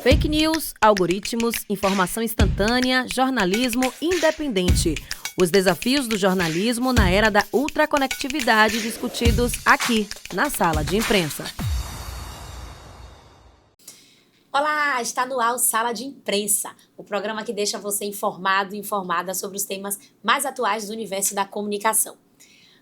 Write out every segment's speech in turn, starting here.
Fake news, algoritmos, informação instantânea, jornalismo independente. Os desafios do jornalismo na era da ultraconectividade discutidos aqui, na Sala de Imprensa. Olá, está no ar o Sala de Imprensa, o programa que deixa você informado e informada sobre os temas mais atuais do universo da comunicação.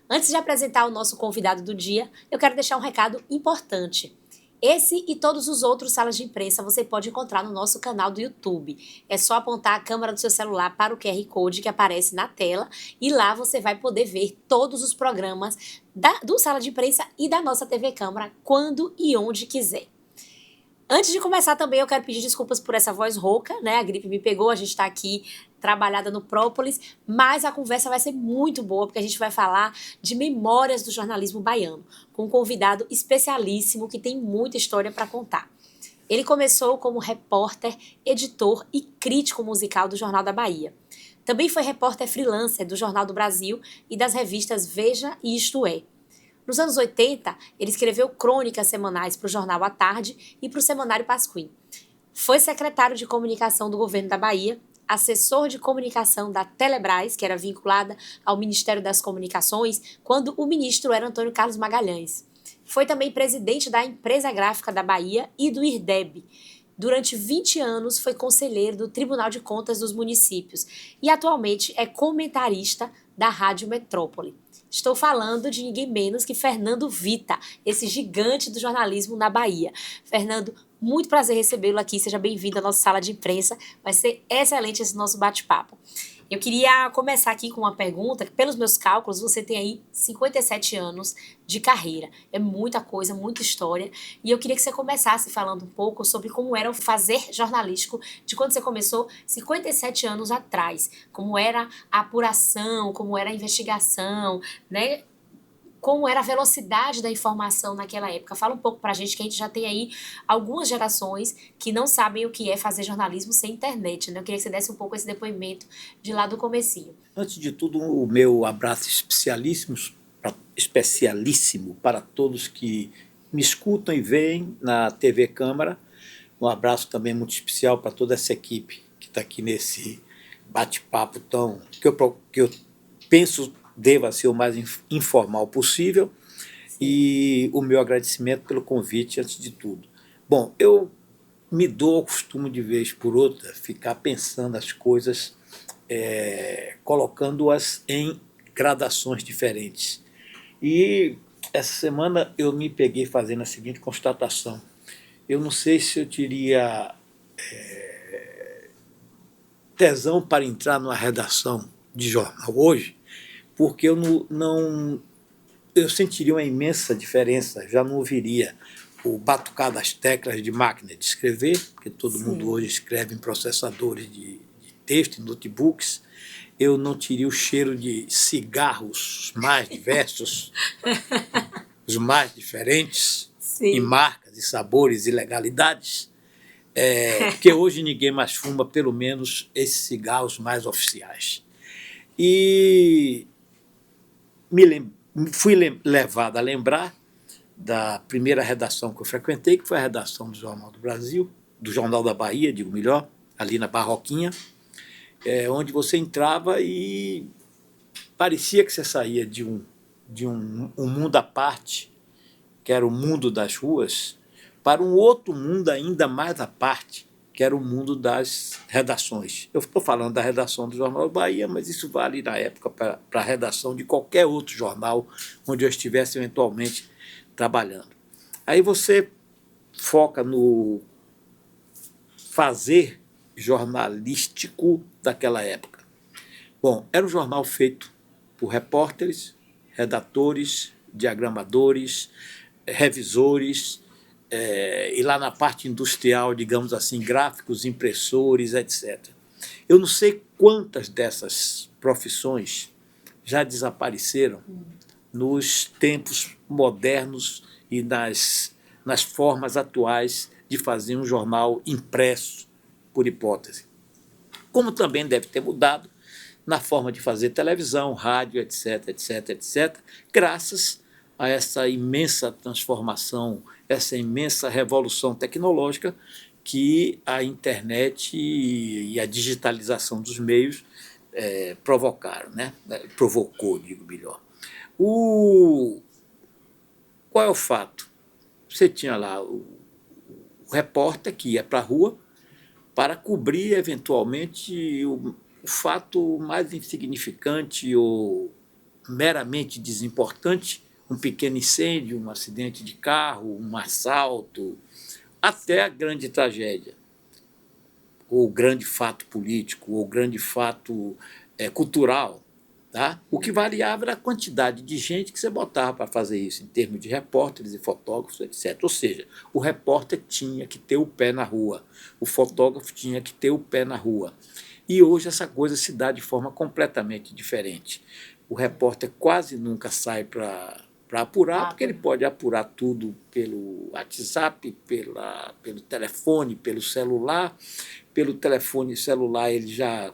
Antes de apresentar o nosso convidado do dia, eu quero deixar um recado importante. Esse e todos os outros salas de imprensa você pode encontrar no nosso canal do YouTube. É só apontar a câmera do seu celular para o QR Code que aparece na tela e lá você vai poder ver todos os programas do Sala de Imprensa e da nossa TV Câmara quando e onde quiser. Antes de começar também eu quero pedir desculpas por essa voz rouca, né? A gripe me pegou, a gente está aqui trabalhada no própolis, mas a conversa vai ser muito boa porque a gente vai falar de memórias do jornalismo baiano, com um convidado especialíssimo que tem muita história para contar. Ele começou como repórter, editor e crítico musical do Jornal da Bahia. Também foi repórter freelancer do Jornal do Brasil e das revistas Veja e Isto É. Nos anos 80, ele escreveu crônicas semanais para o Jornal à Tarde e para o Semanário Pasquim. Foi secretário de comunicação do governo da Bahia, assessor de comunicação da Telebrás, que era vinculada ao Ministério das Comunicações, quando o ministro era Antônio Carlos Magalhães. Foi também presidente da Empresa Gráfica da Bahia e do IRDEB. Durante 20 anos foi conselheiro do Tribunal de Contas dos Municípios e atualmente é comentarista da Rádio Metrópole. Estou falando de ninguém menos que Fernando Vita, esse gigante do jornalismo na Bahia. Fernando, muito prazer recebê-lo aqui, seja bem-vindo à nossa sala de imprensa, vai ser excelente esse nosso bate-papo. Eu queria começar aqui com uma pergunta, que pelos meus cálculos você tem aí 57 anos de carreira, é muita coisa, muita história, e eu queria que você começasse falando um pouco sobre como era o fazer jornalístico de quando você começou 57 anos atrás, como era a apuração, como era a investigação, né? Como era a velocidade da informação naquela época. Fala um pouco pra gente, que a gente já tem aí algumas gerações que não sabem o que é fazer jornalismo sem internet, né? Eu queria que você desse um pouco esse depoimento de lá do comecinho. Antes de tudo, o meu abraço especialíssimo para todos que me escutam e veem na TV Câmara. Um abraço também muito especial para toda essa equipe que está aqui nesse bate-papo que eu penso deva ser o mais informal possível, e o meu agradecimento pelo convite antes de tudo. Bom, eu me dou ao costume de vez por outra ficar pensando as coisas, colocando-as em gradações diferentes. E essa semana eu me peguei fazendo a seguinte constatação: eu não sei se eu teria tesão para entrar numa redação de jornal hoje, porque eu sentiria uma imensa diferença, já não ouviria o batucar das teclas de máquina de escrever, porque todo mundo hoje escreve em processadores de texto, em notebooks. Eu não teria o cheiro de cigarros mais diversos, os mais diferentes, em marcas, e sabores e legalidades, porque hoje ninguém mais fuma, pelo menos, esses cigarros mais oficiais. E fui levado a lembrar da primeira redação que eu frequentei, que foi a redação do Jornal do Brasil, do Jornal da Bahia, digo melhor, ali na Barroquinha, onde você entrava e parecia que você saía de um mundo à parte, que era o mundo das ruas, para um outro mundo ainda mais à parte, que era o mundo das redações. Eu estou falando da redação do Jornal da Bahia, mas isso vale na época para a redação de qualquer outro jornal onde eu estivesse eventualmente trabalhando. Aí você foca no fazer jornalístico daquela época. Bom, era um jornal feito por repórteres, redatores, diagramadores, revisores, e lá na parte industrial, digamos assim, gráficos, impressores, etc. Eu não sei quantas dessas profissões já desapareceram nos tempos modernos e nas formas atuais de fazer um jornal impresso, por hipótese. Como também deve ter mudado na forma de fazer televisão, rádio, etc., etc., etc., graças a essa imensa transformação essa imensa revolução tecnológica que a internet e a digitalização dos meios provocaram, né? Provocou, digo melhor. Qual é o fato? Você tinha lá o repórter que ia para a rua para cobrir, eventualmente, o fato mais insignificante ou meramente desimportante, um pequeno incêndio, um acidente de carro, um assalto, até a grande tragédia, ou grande fato político, ou grande fato cultural. Tá? O que variava era a quantidade de gente que você botava para fazer isso, em termos de repórteres e fotógrafos, etc. Ou seja, o repórter tinha que ter o pé na rua, o fotógrafo tinha que ter o pé na rua. E hoje essa coisa se dá de forma completamente diferente. O repórter quase nunca sai para apurar, porque ele pode apurar tudo pelo WhatsApp, pelo telefone, pelo celular. Pelo telefone celular ele já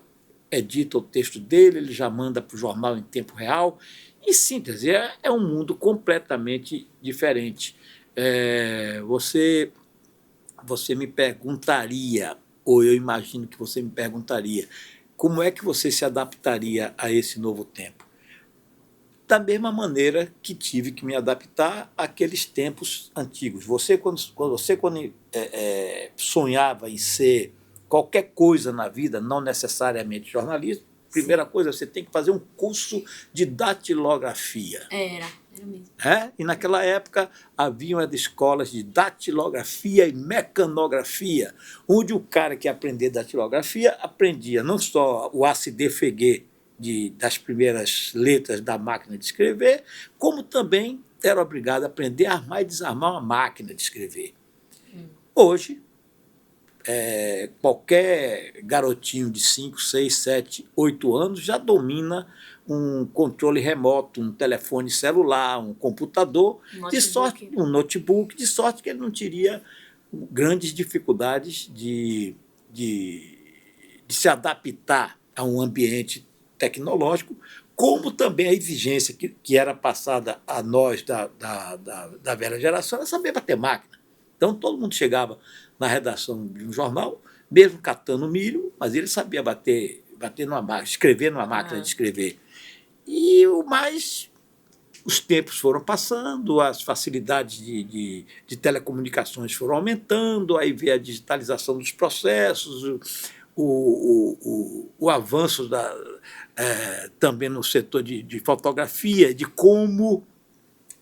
edita o texto dele, ele já manda para o jornal em tempo real. Em síntese, é um mundo completamente diferente. Você me perguntaria, ou eu imagino que você me perguntaria, como é que você se adaptaria a esse novo tempo? Da mesma maneira que tive que me adaptar àqueles tempos antigos. Você, quando sonhava em ser qualquer coisa na vida, não necessariamente jornalismo, primeira coisa, você tem que fazer um curso de datilografia. Era mesmo. E naquela época haviam as escolas de datilografia e mecanografia, onde o cara que aprender datilografia aprendia não só o ACD-FG das primeiras letras da máquina de escrever, como também era obrigado a aprender a armar e desarmar uma máquina de escrever. Hoje, qualquer garotinho de 5, 6, 7, 8 anos já domina um controle remoto, um telefone celular, um computador, um notebook, de sorte que ele não teria grandes dificuldades de se adaptar a um ambiente tecnológico, como também a exigência que era passada a nós da velha geração era saber bater máquina. Então, todo mundo chegava na redação de um jornal, mesmo catando milho, mas ele sabia bater numa máquina, escrever numa máquina de escrever. E os tempos foram passando, as facilidades de telecomunicações foram aumentando, aí veio a digitalização dos processos, o avanço também no setor de fotografia, de como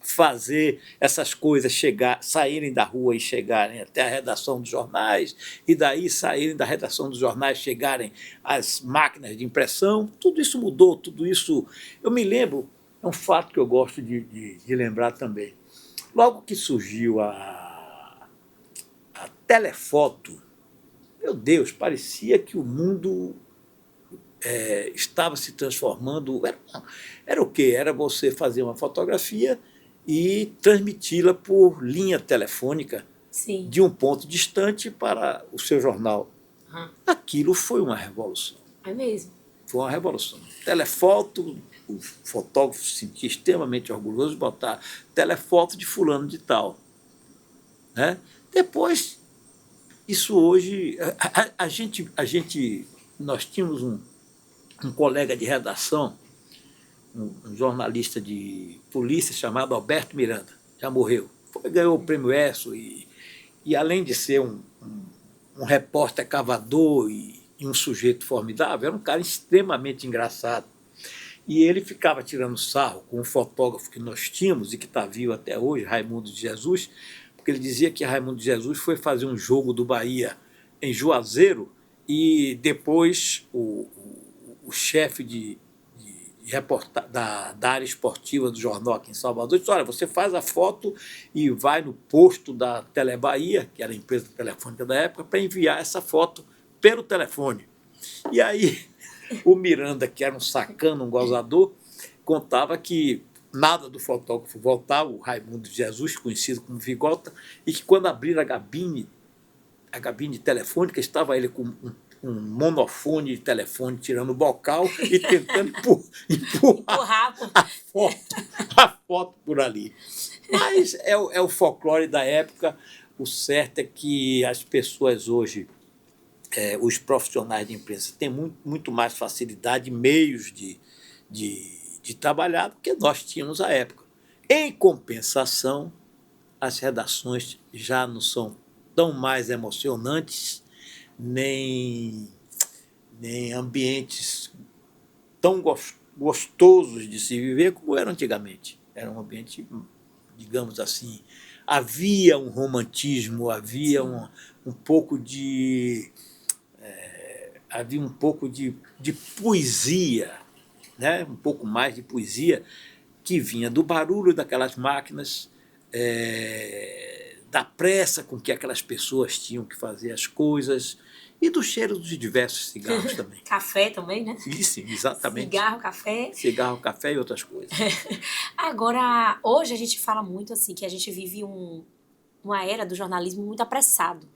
fazer essas coisas saírem da rua e chegarem até a redação dos jornais, e daí saírem da redação dos jornais, chegarem às máquinas de impressão. Tudo isso mudou, tudo isso... Eu me lembro, é um fato que eu gosto de lembrar também. Logo que surgiu a telefoto, meu Deus, parecia que o mundo estava se transformando. Era o quê? Era você fazer uma fotografia e transmiti-la por linha telefônica. Sim. De um ponto distante para o seu jornal. Aquilo foi uma revolução. É mesmo. Foi uma revolução. Telefoto, o fotógrafo se sentia extremamente orgulhoso de botar telefoto de fulano de tal. Né? Depois, isso hoje... Nós tínhamos um colega de redação, um jornalista de polícia chamado Alberto Miranda, já morreu. Ganhou o prêmio ESSO e além de ser um repórter cavador e um sujeito formidável, era um cara extremamente engraçado. E ele ficava tirando sarro com um fotógrafo que nós tínhamos e que está vivo até hoje, Raimundo de Jesus, porque ele dizia que Raimundo de Jesus foi fazer um jogo do Bahia em Juazeiro e depois o chefe da área esportiva do jornal aqui em Salvador disse: olha, você faz a foto e vai no posto da Telebahia, que era a empresa telefônica da época, para enviar essa foto pelo telefone. E aí o Miranda, que era um sacano, um gozador, contava que nada do fotógrafo voltar, o Raimundo de Jesus, conhecido como Vigota, e que quando abriram a cabine telefônica, estava ele com um monofone de telefone tirando o bocal e tentando empurrar a foto por ali. Mas é o folclore da época. O certo é que as pessoas hoje, os profissionais de imprensa, têm muito mais facilidade, meios de trabalhar do que nós tínhamos à época. Em compensação, as redações já não são tão mais emocionantes, nem ambientes tão gostosos de se viver como eram antigamente. Era um ambiente, digamos assim, havia um romantismo, havia um pouco de poesia, né? Um pouco mais de poesia que vinha do barulho daquelas máquinas, da pressa com que aquelas pessoas tinham que fazer as coisas e do cheiro dos diversos cigarros também. Café também, né? Isso, exatamente. Cigarro, café e outras coisas. Agora, hoje a gente fala muito assim, que a gente vive uma era do jornalismo muito apressado.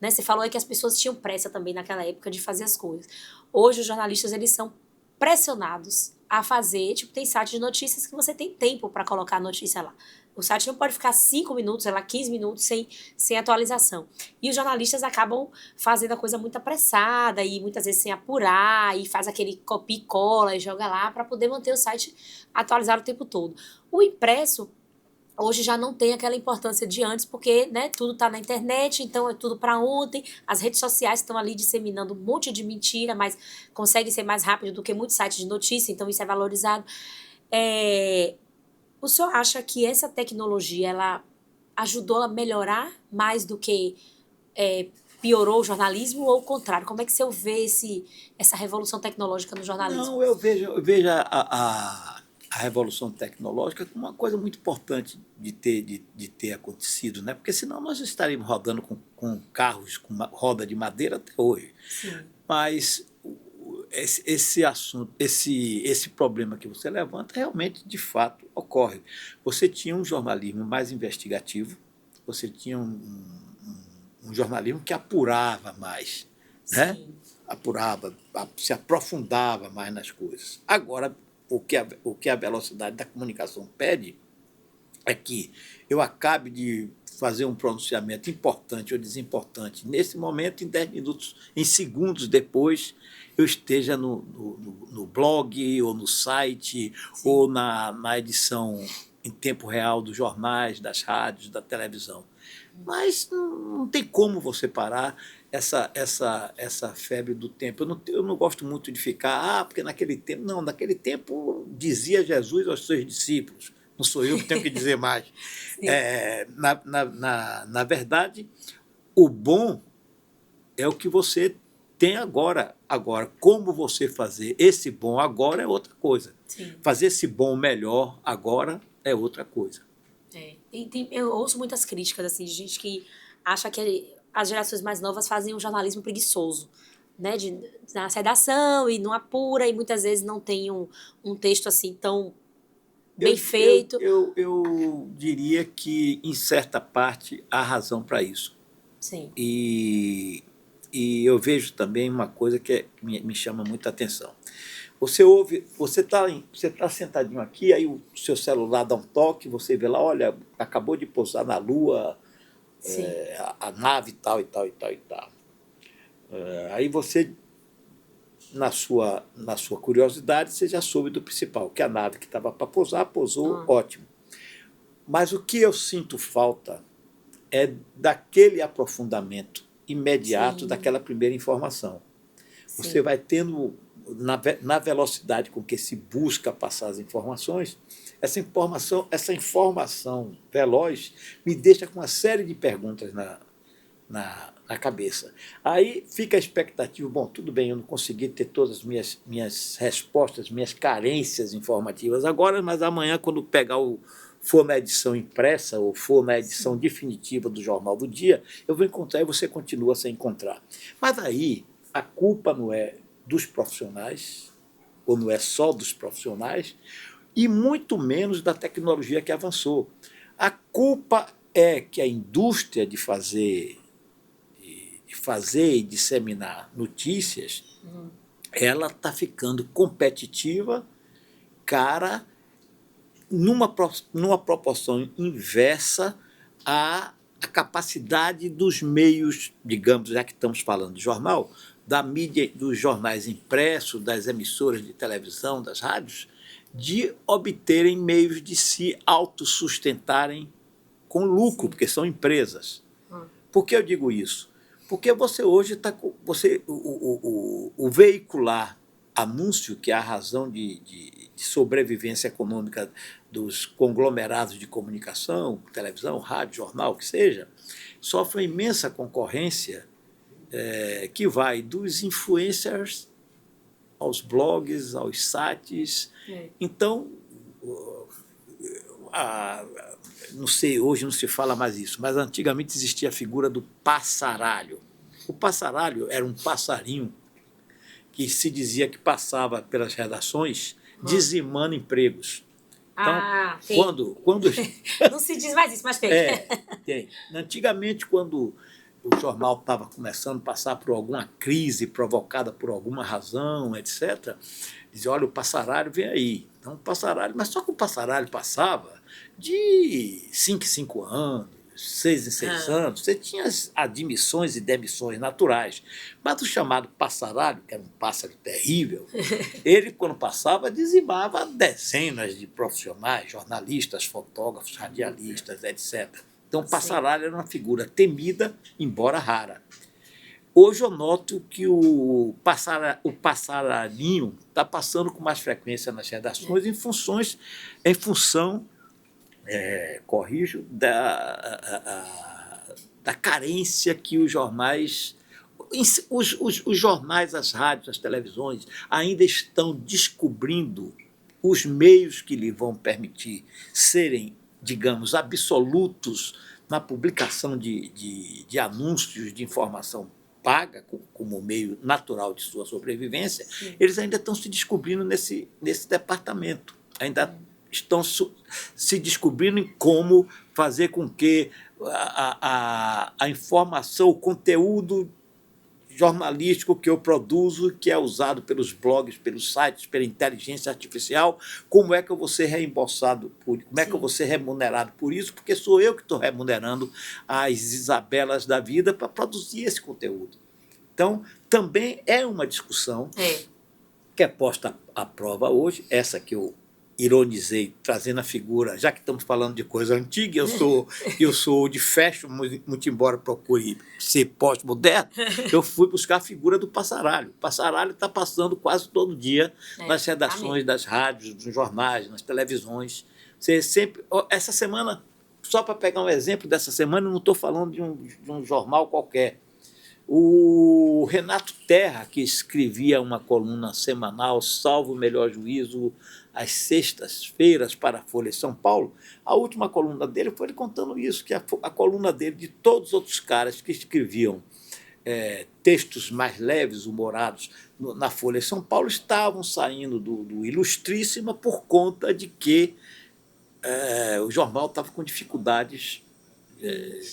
Né? Você falou aí que as pessoas tinham pressa também naquela época de fazer as coisas. Hoje os jornalistas, eles são pressionados a fazer, tipo, tem site de notícias que você tem tempo para colocar a notícia lá. O site não pode ficar 5 minutos, sei lá, 15 minutos sem atualização. E os jornalistas acabam fazendo a coisa muito apressada e muitas vezes sem apurar, e faz aquele copia e cola e joga lá para poder manter o site atualizado o tempo todo. O impresso hoje já não tem aquela importância de antes, porque, né, tudo está na internet, então é tudo para ontem. As redes sociais estão ali disseminando um monte de mentira, mas conseguem ser mais rápido do que muitos sites de notícia, então isso é valorizado. O senhor acha que essa tecnologia ela ajudou a melhorar mais do que piorou o jornalismo, ou o contrário? Como é que o senhor vê essa revolução tecnológica no jornalismo? Não, eu vejo a revolução tecnológica como uma coisa muito importante de ter acontecido, né? Porque senão nós estaríamos rodando com carros com roda de madeira até hoje. Sim. Mas esse assunto, esse problema que você levanta, realmente, de fato, ocorre. Você tinha um jornalismo mais investigativo, você tinha um jornalismo que apurava mais, né? Apurava, se aprofundava mais nas coisas. Agora, o que a velocidade da comunicação pede é que eu acabe de fazer um pronunciamento importante ou desimportante nesse momento, em 10 minutos, em segundos depois, eu esteja no blog, ou no site, sim, ou na edição em tempo real dos jornais, das rádios, da televisão. Mas não tem como você parar essa febre do tempo. Eu não gosto muito de ficar, porque naquele tempo... Não, naquele tempo dizia Jesus aos seus discípulos. Não sou eu que tenho que dizer mais. Na verdade, o bom é o que você tem agora. Agora, como você fazer esse bom agora é outra coisa. Sim. Fazer esse bom melhor agora é outra coisa. Eu ouço muitas críticas assim, de gente que acha que as gerações mais novas fazem um jornalismo preguiçoso, né? Na redação e não apura, e muitas vezes não tem um texto assim tão bem feito. Eu diria que, em certa parte, há razão para isso. Sim. E eu vejo também uma coisa que me chama muita atenção. Você tá sentadinho aqui, aí o seu celular dá um toque, você vê lá, olha, acabou de pousar na Lua a nave tal e tal e tal e tal. Aí você, na sua curiosidade, você já soube do principal, que a nave que estava para pousar, pousou, ótimo. Mas o que eu sinto falta é daquele aprofundamento imediato, sim, daquela primeira informação. Sim. Você vai tendo, na velocidade com que se busca passar as informações, essa informação veloz me deixa com uma série de perguntas na cabeça. Aí fica a expectativa, bom, tudo bem, eu não consegui ter todas as minhas respostas, minhas carências informativas agora, mas amanhã, quando for na edição impressa ou for na edição definitiva do Jornal do Dia, eu vou encontrar e você continua sem encontrar. Mas aí a culpa não é dos profissionais, ou não é só dos profissionais, e muito menos da tecnologia que avançou. A culpa é que a indústria de fazer e disseminar notícias, ela está ficando competitiva, cara, numa proporção inversa à capacidade dos meios, digamos, já que estamos falando de jornal, da mídia, dos jornais impressos, das emissoras de televisão, das rádios, de obterem meios de se autossustentarem com lucro, porque são empresas. Por que eu digo isso? Porque você hoje está com. O veicular anúncio, que é a razão de sobrevivência econômica dos conglomerados de comunicação, televisão, rádio, jornal, o que seja, sofre uma imensa concorrência que vai dos influencers aos blogs, aos sites. Então, não sei, hoje não se fala mais isso, mas antigamente existia a figura do passaralho. O passaralho era um passarinho que se dizia que passava pelas redações dizimando empregos. Então, quando Não se diz mais isso, mas tem. tem. Antigamente, quando o jornal estava começando a passar por alguma crise provocada por alguma razão, etc., dizia, olha, o passaralho vem aí. Então, o passaralho, mas só que o passaralho passava de 5 em 5 anos, 6 em 6 anos, você tinha as admissões e demissões naturais. Mas o chamado passaralho, que era um pássaro terrível, ele, quando passava, dizimava dezenas de profissionais, jornalistas, fotógrafos, radialistas, etc. Então, o passaralho era uma figura temida, embora rara. Hoje eu noto que o passarinho está passando com mais frequência nas redações em função, corrijo, da carência que os jornais, os jornais, as rádios, as televisões ainda estão descobrindo os meios que lhe vão permitir serem, digamos, absolutos na publicação de anúncios de informação paga, como meio natural de sua sobrevivência. Sim. Eles ainda estão se descobrindo nesse departamento, ainda estão se descobrindo em como fazer com que a informação, o conteúdo jornalístico que eu produzo, que é usado pelos blogs, pelos sites, pela inteligência artificial, como é que eu vou ser reembolsado por isso? Como é que eu vou ser remunerado por isso? Porque sou eu que estou remunerando as Isabelas da vida para produzir esse conteúdo. Então, também é uma discussão que é posta à prova hoje, essa que eu ironizei, trazendo a figura, já que estamos falando de coisa antiga, eu sou de fashion, muito embora procure ser pós-moderno, eu fui buscar a figura do passaralho. O passaralho está passando quase todo dia nas redações das rádios, nos jornais, nas televisões. Você sempre, essa semana, só para pegar um exemplo dessa semana, eu não estou falando de um jornal qualquer. O Renato Terra, que escrevia uma coluna semanal, salvo o melhor juízo, às sextas-feiras para a Folha de São Paulo, a última coluna dele foi ele contando isso, que a coluna dele, de todos os outros caras que escreviam textos mais leves, humorados, na Folha de São Paulo, estavam saindo do Ilustríssima por conta de que o jornal estava com dificuldades,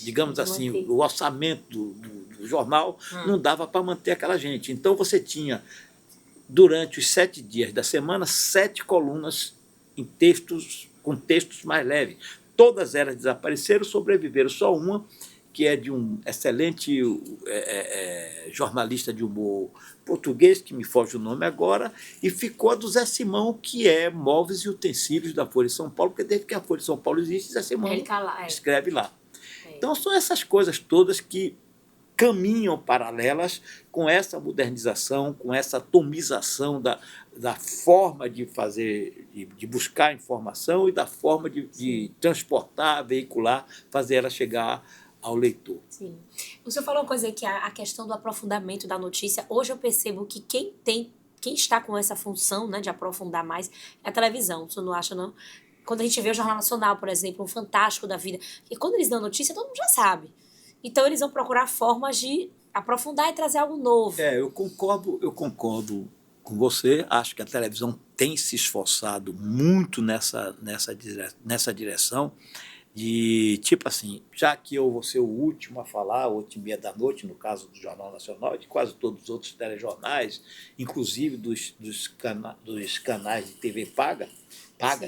digamos assim, o orçamento do jornal não dava para manter aquela gente. Então, você tinha, durante os 7 dias da semana, 7 colunas com textos mais leves. Todas elas desapareceram, sobreviveram só uma, que é de um excelente jornalista de humor português, que me foge o nome agora, e ficou a do Zé Simão, que é Móveis e Utensílios da Folha de São Paulo, porque desde que a Folha de São Paulo existe, Zé Simão escreve lá. Então, são essas coisas todas que caminham paralelas com essa modernização, com essa atomização da forma de fazer, de buscar informação e da forma de transportar, veicular, fazer ela chegar ao leitor. Sim. O senhor falou uma coisa aí, que a questão do aprofundamento da notícia. Hoje eu percebo que quem está com essa função, né, de aprofundar mais é a televisão. O senhor não acha, não? Quando a gente vê o Jornal Nacional, por exemplo, um Fantástico da vida, e quando eles dão notícia, todo mundo já sabe. Então, eles vão procurar formas de aprofundar e trazer algo novo. Eu concordo com você. Acho que a televisão tem se esforçado muito nessa direção. de tipo assim, já que eu vou ser o último a falar, 8h30 da noite, no caso do Jornal Nacional, e de quase todos os outros telejornais, inclusive dos canais de TV pagas,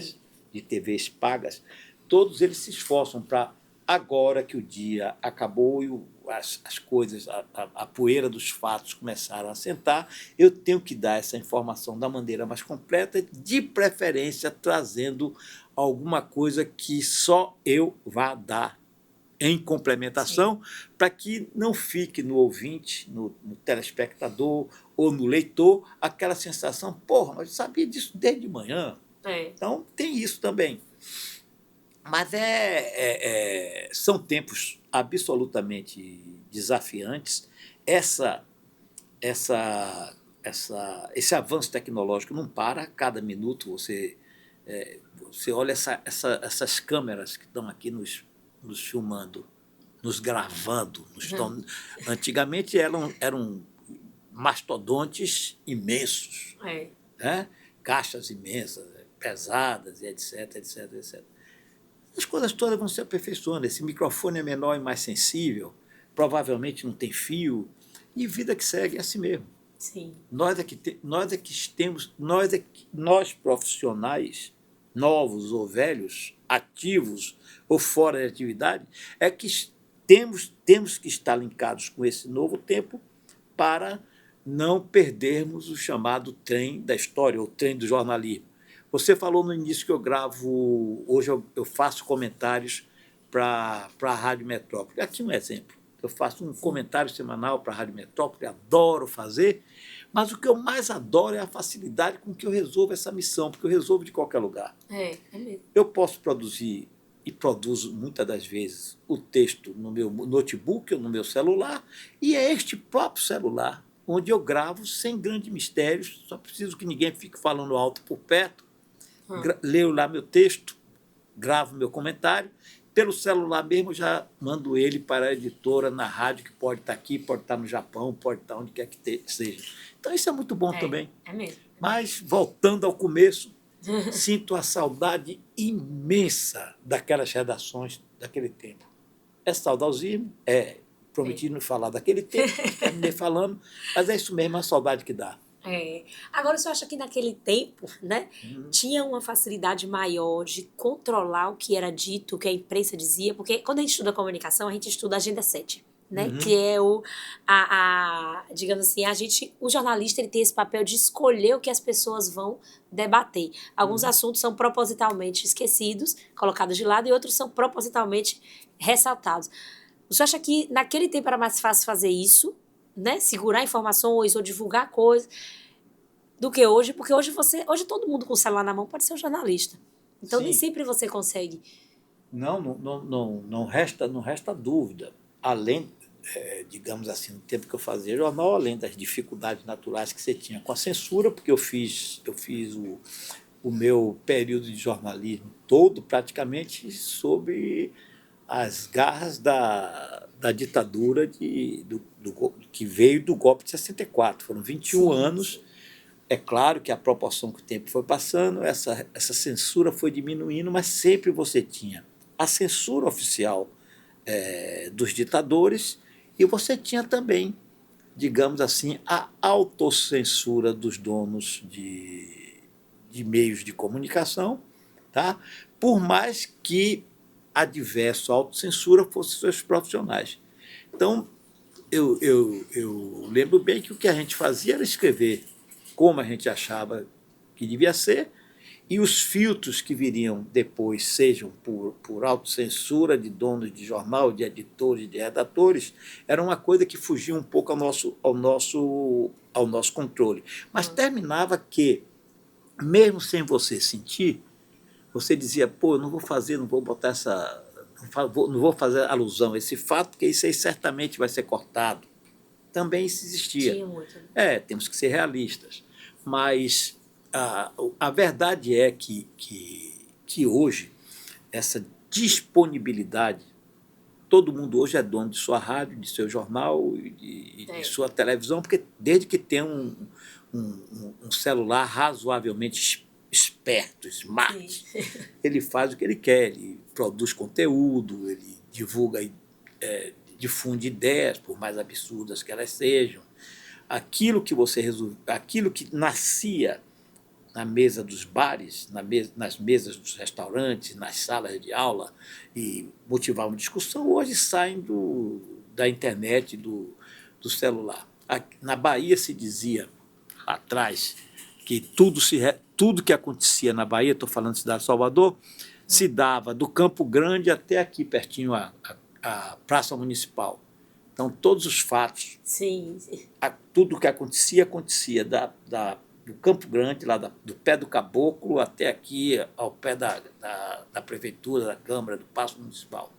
Sim. de TVs pagas, todos eles se esforçam para, agora que o dia acabou e as coisas, a poeira dos fatos começaram a assentar, eu tenho que dar essa informação da maneira mais completa, de preferência trazendo alguma coisa que só eu vá dar em complementação, para que não fique no ouvinte, no telespectador ou no leitor, aquela sensação, porra, mas eu sabia disso desde de manhã. Então, tem isso também. Mas são tempos absolutamente desafiantes. Esse avanço tecnológico não para, a cada minuto você olha essas câmeras que estão aqui nos filmando, nos gravando. Antigamente eram mastodontes imensos, né? Caixas imensas, pesadas, etc, etc, etc. As coisas todas vão se aperfeiçoando. Esse microfone é menor e mais sensível, provavelmente não tem fio, e vida que segue é assim mesmo. Sim. Nós profissionais, novos ou velhos, ativos ou fora de atividade, é que temos que estar linkados com esse novo tempo para não perdermos o chamado trem da história, ou trem do jornalismo. Você falou no início que eu gravo, hoje eu faço comentários para a Rádio Metrópole. Aqui um exemplo. Eu faço um comentário semanal para a Rádio Metrópole, adoro fazer, mas o que eu mais adoro é a facilidade com que eu resolvo essa missão, porque eu resolvo de qualquer lugar. É mesmo. Eu posso produzir, e produzo muitas das vezes, o texto no meu notebook ou no meu celular, e é este próprio celular onde eu gravo sem grandes mistérios, só preciso que ninguém fique falando alto por perto, leio lá meu texto, gravo meu comentário, pelo celular mesmo eu já mando ele para a editora na rádio, que pode estar aqui, pode estar no Japão, pode estar onde quer que seja. Então isso é muito bom também. É mesmo. Mas, voltando ao começo, sinto a saudade imensa daquelas redações daquele tempo. É saudosismo, prometi não falar daquele tempo, terminei falando, mas é isso mesmo, a saudade que dá. Agora, você acha que naquele tempo, né, tinha uma facilidade maior de controlar o que era dito, o que a imprensa dizia? Porque quando a gente estuda comunicação, a gente estuda a Agenda 7, né, que é digamos assim, o jornalista ele tem esse papel de escolher o que as pessoas vão debater. Alguns assuntos são propositalmente esquecidos, colocados de lado, e outros são propositalmente ressaltados. Você acha que naquele tempo era mais fácil fazer isso, né? Segurar informações ou divulgar coisas, do que hoje? Porque hoje todo mundo com o celular na mão pode ser um jornalista. Então, Sim. nem sempre você consegue. Não resta dúvida. Além, digamos assim, no tempo que eu fazia jornal, além das dificuldades naturais que você tinha com a censura, porque eu fiz o meu período de jornalismo todo praticamente sob as garras da ditadura que veio do golpe de 64. Foram 21 anos. É claro que a proporção que o tempo foi passando, essa censura foi diminuindo, mas sempre você tinha a censura oficial dos ditadores e você tinha também, digamos assim, a autocensura dos donos de meios de comunicação, tá? Por mais que adverso à autocensura fossem seus profissionais. Então, eu lembro bem que o que a gente fazia era escrever como a gente achava que devia ser, e os filtros que viriam depois, sejam por autocensura de donos de jornal, de editores, de redatores, era uma coisa que fugia um pouco ao nosso controle. Mas terminava que, mesmo sem você sentir, você dizia, pô, não vou botar não vou fazer alusão a esse fato, porque isso aí certamente vai ser cortado. Também isso existia. Tinha muito, né? Temos que ser realistas. Mas a verdade é que hoje, essa disponibilidade, todo mundo hoje é dono de sua rádio, de seu jornal e de sua televisão, porque desde que tem um celular razoavelmente esperto, smart. Sim. Ele faz o que ele quer, ele produz conteúdo, ele divulga, difunde ideias, por mais absurdas que elas sejam. Aquilo que você resolve, aquilo que nascia na mesa dos bares, nas mesas dos restaurantes, nas salas de aula, e motivava uma discussão, hoje saem da internet, do celular. Na Bahia se dizia, lá atrás, que tudo que acontecia na Bahia, estou falando da cidade de Salvador, se dava do Campo Grande até aqui, pertinho, a Praça Municipal. Então, todos os fatos, Sim. tudo que acontecia do Campo Grande, lá do pé do Caboclo, até aqui, ao pé da Prefeitura, da Câmara, do Paço Municipal.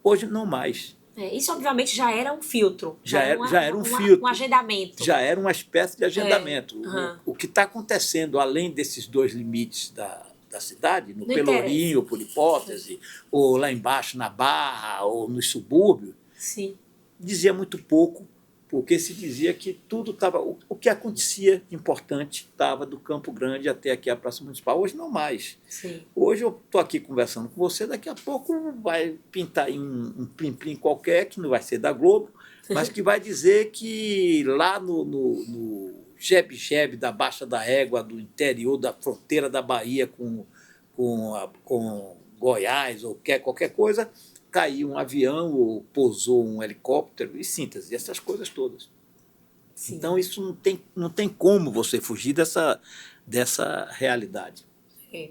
Hoje, não mais. Isso, obviamente, já era um filtro. Já era um filtro. Um agendamento. Já era uma espécie de agendamento. Uhum. O que está acontecendo, além desses dois limites da cidade, no Não Pelourinho, por hipótese, ou lá embaixo na Barra, ou nos subúrbios, Sim. dizia muito pouco, porque se dizia que tudo estava... O que acontecia importante estava do Campo Grande até aqui a Praça Municipal. Hoje não mais. Sim. Hoje eu estou aqui conversando com você, daqui a pouco vai pintar aí um plim-plim qualquer, que não vai ser da Globo, mas que vai dizer que lá no Jebe-Jebe da Baixa da Égua, do interior da fronteira da Bahia com Goiás ou qualquer coisa, caiu um avião ou pousou um helicóptero, e síntese, essas coisas todas. Sim. Então, isso não tem como você fugir dessa realidade. É.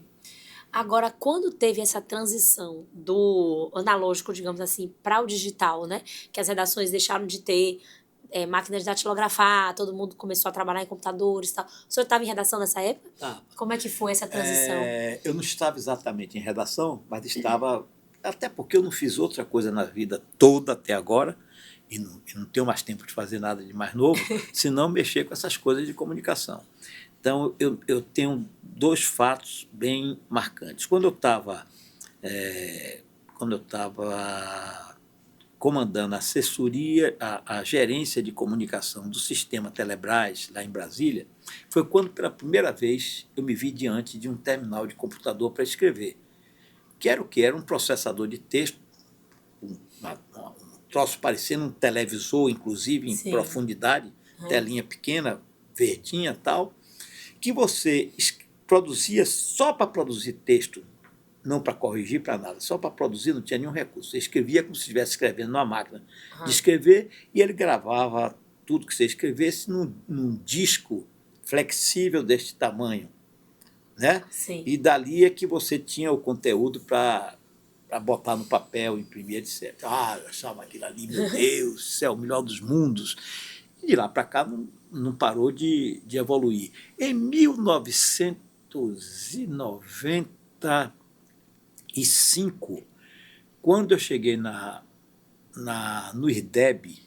Agora, quando teve essa transição do analógico, digamos assim, para o digital, né? Que as redações deixaram de ter máquinas de datilografar, todo mundo começou a trabalhar em computadores e tal. O senhor estava em redação nessa época? Tá. Como é que foi essa transição? Eu não estava exatamente em redação, mas estava... Até porque eu não fiz outra coisa na vida toda até agora, e não tenho mais tempo de fazer nada de mais novo, senão mexer com essas coisas de comunicação. Então, eu tenho dois fatos bem marcantes. Quando eu estava comandando a assessoria, a gerência de comunicação do sistema Telebrás, lá em Brasília, foi quando, pela primeira vez, eu me vi diante de um terminal de computador para escrever. Que era o quê? Era um processador de texto, um troço parecendo um televisor, inclusive, em Sim. profundidade, telinha pequena, verdinha e tal, que você produzia só para produzir texto, não para corrigir, para nada, só para produzir, não tinha nenhum recurso. Você escrevia como se estivesse escrevendo numa máquina de escrever, e ele gravava tudo que você escrevesse num disco flexível deste tamanho. Né? Sim. E dali é que você tinha o conteúdo para botar no papel, imprimir, etc. Eu achava aquilo ali, meu Deus, céu, o melhor dos mundos. E de lá para cá não parou de evoluir. Em 1995, quando eu cheguei no IRDEB,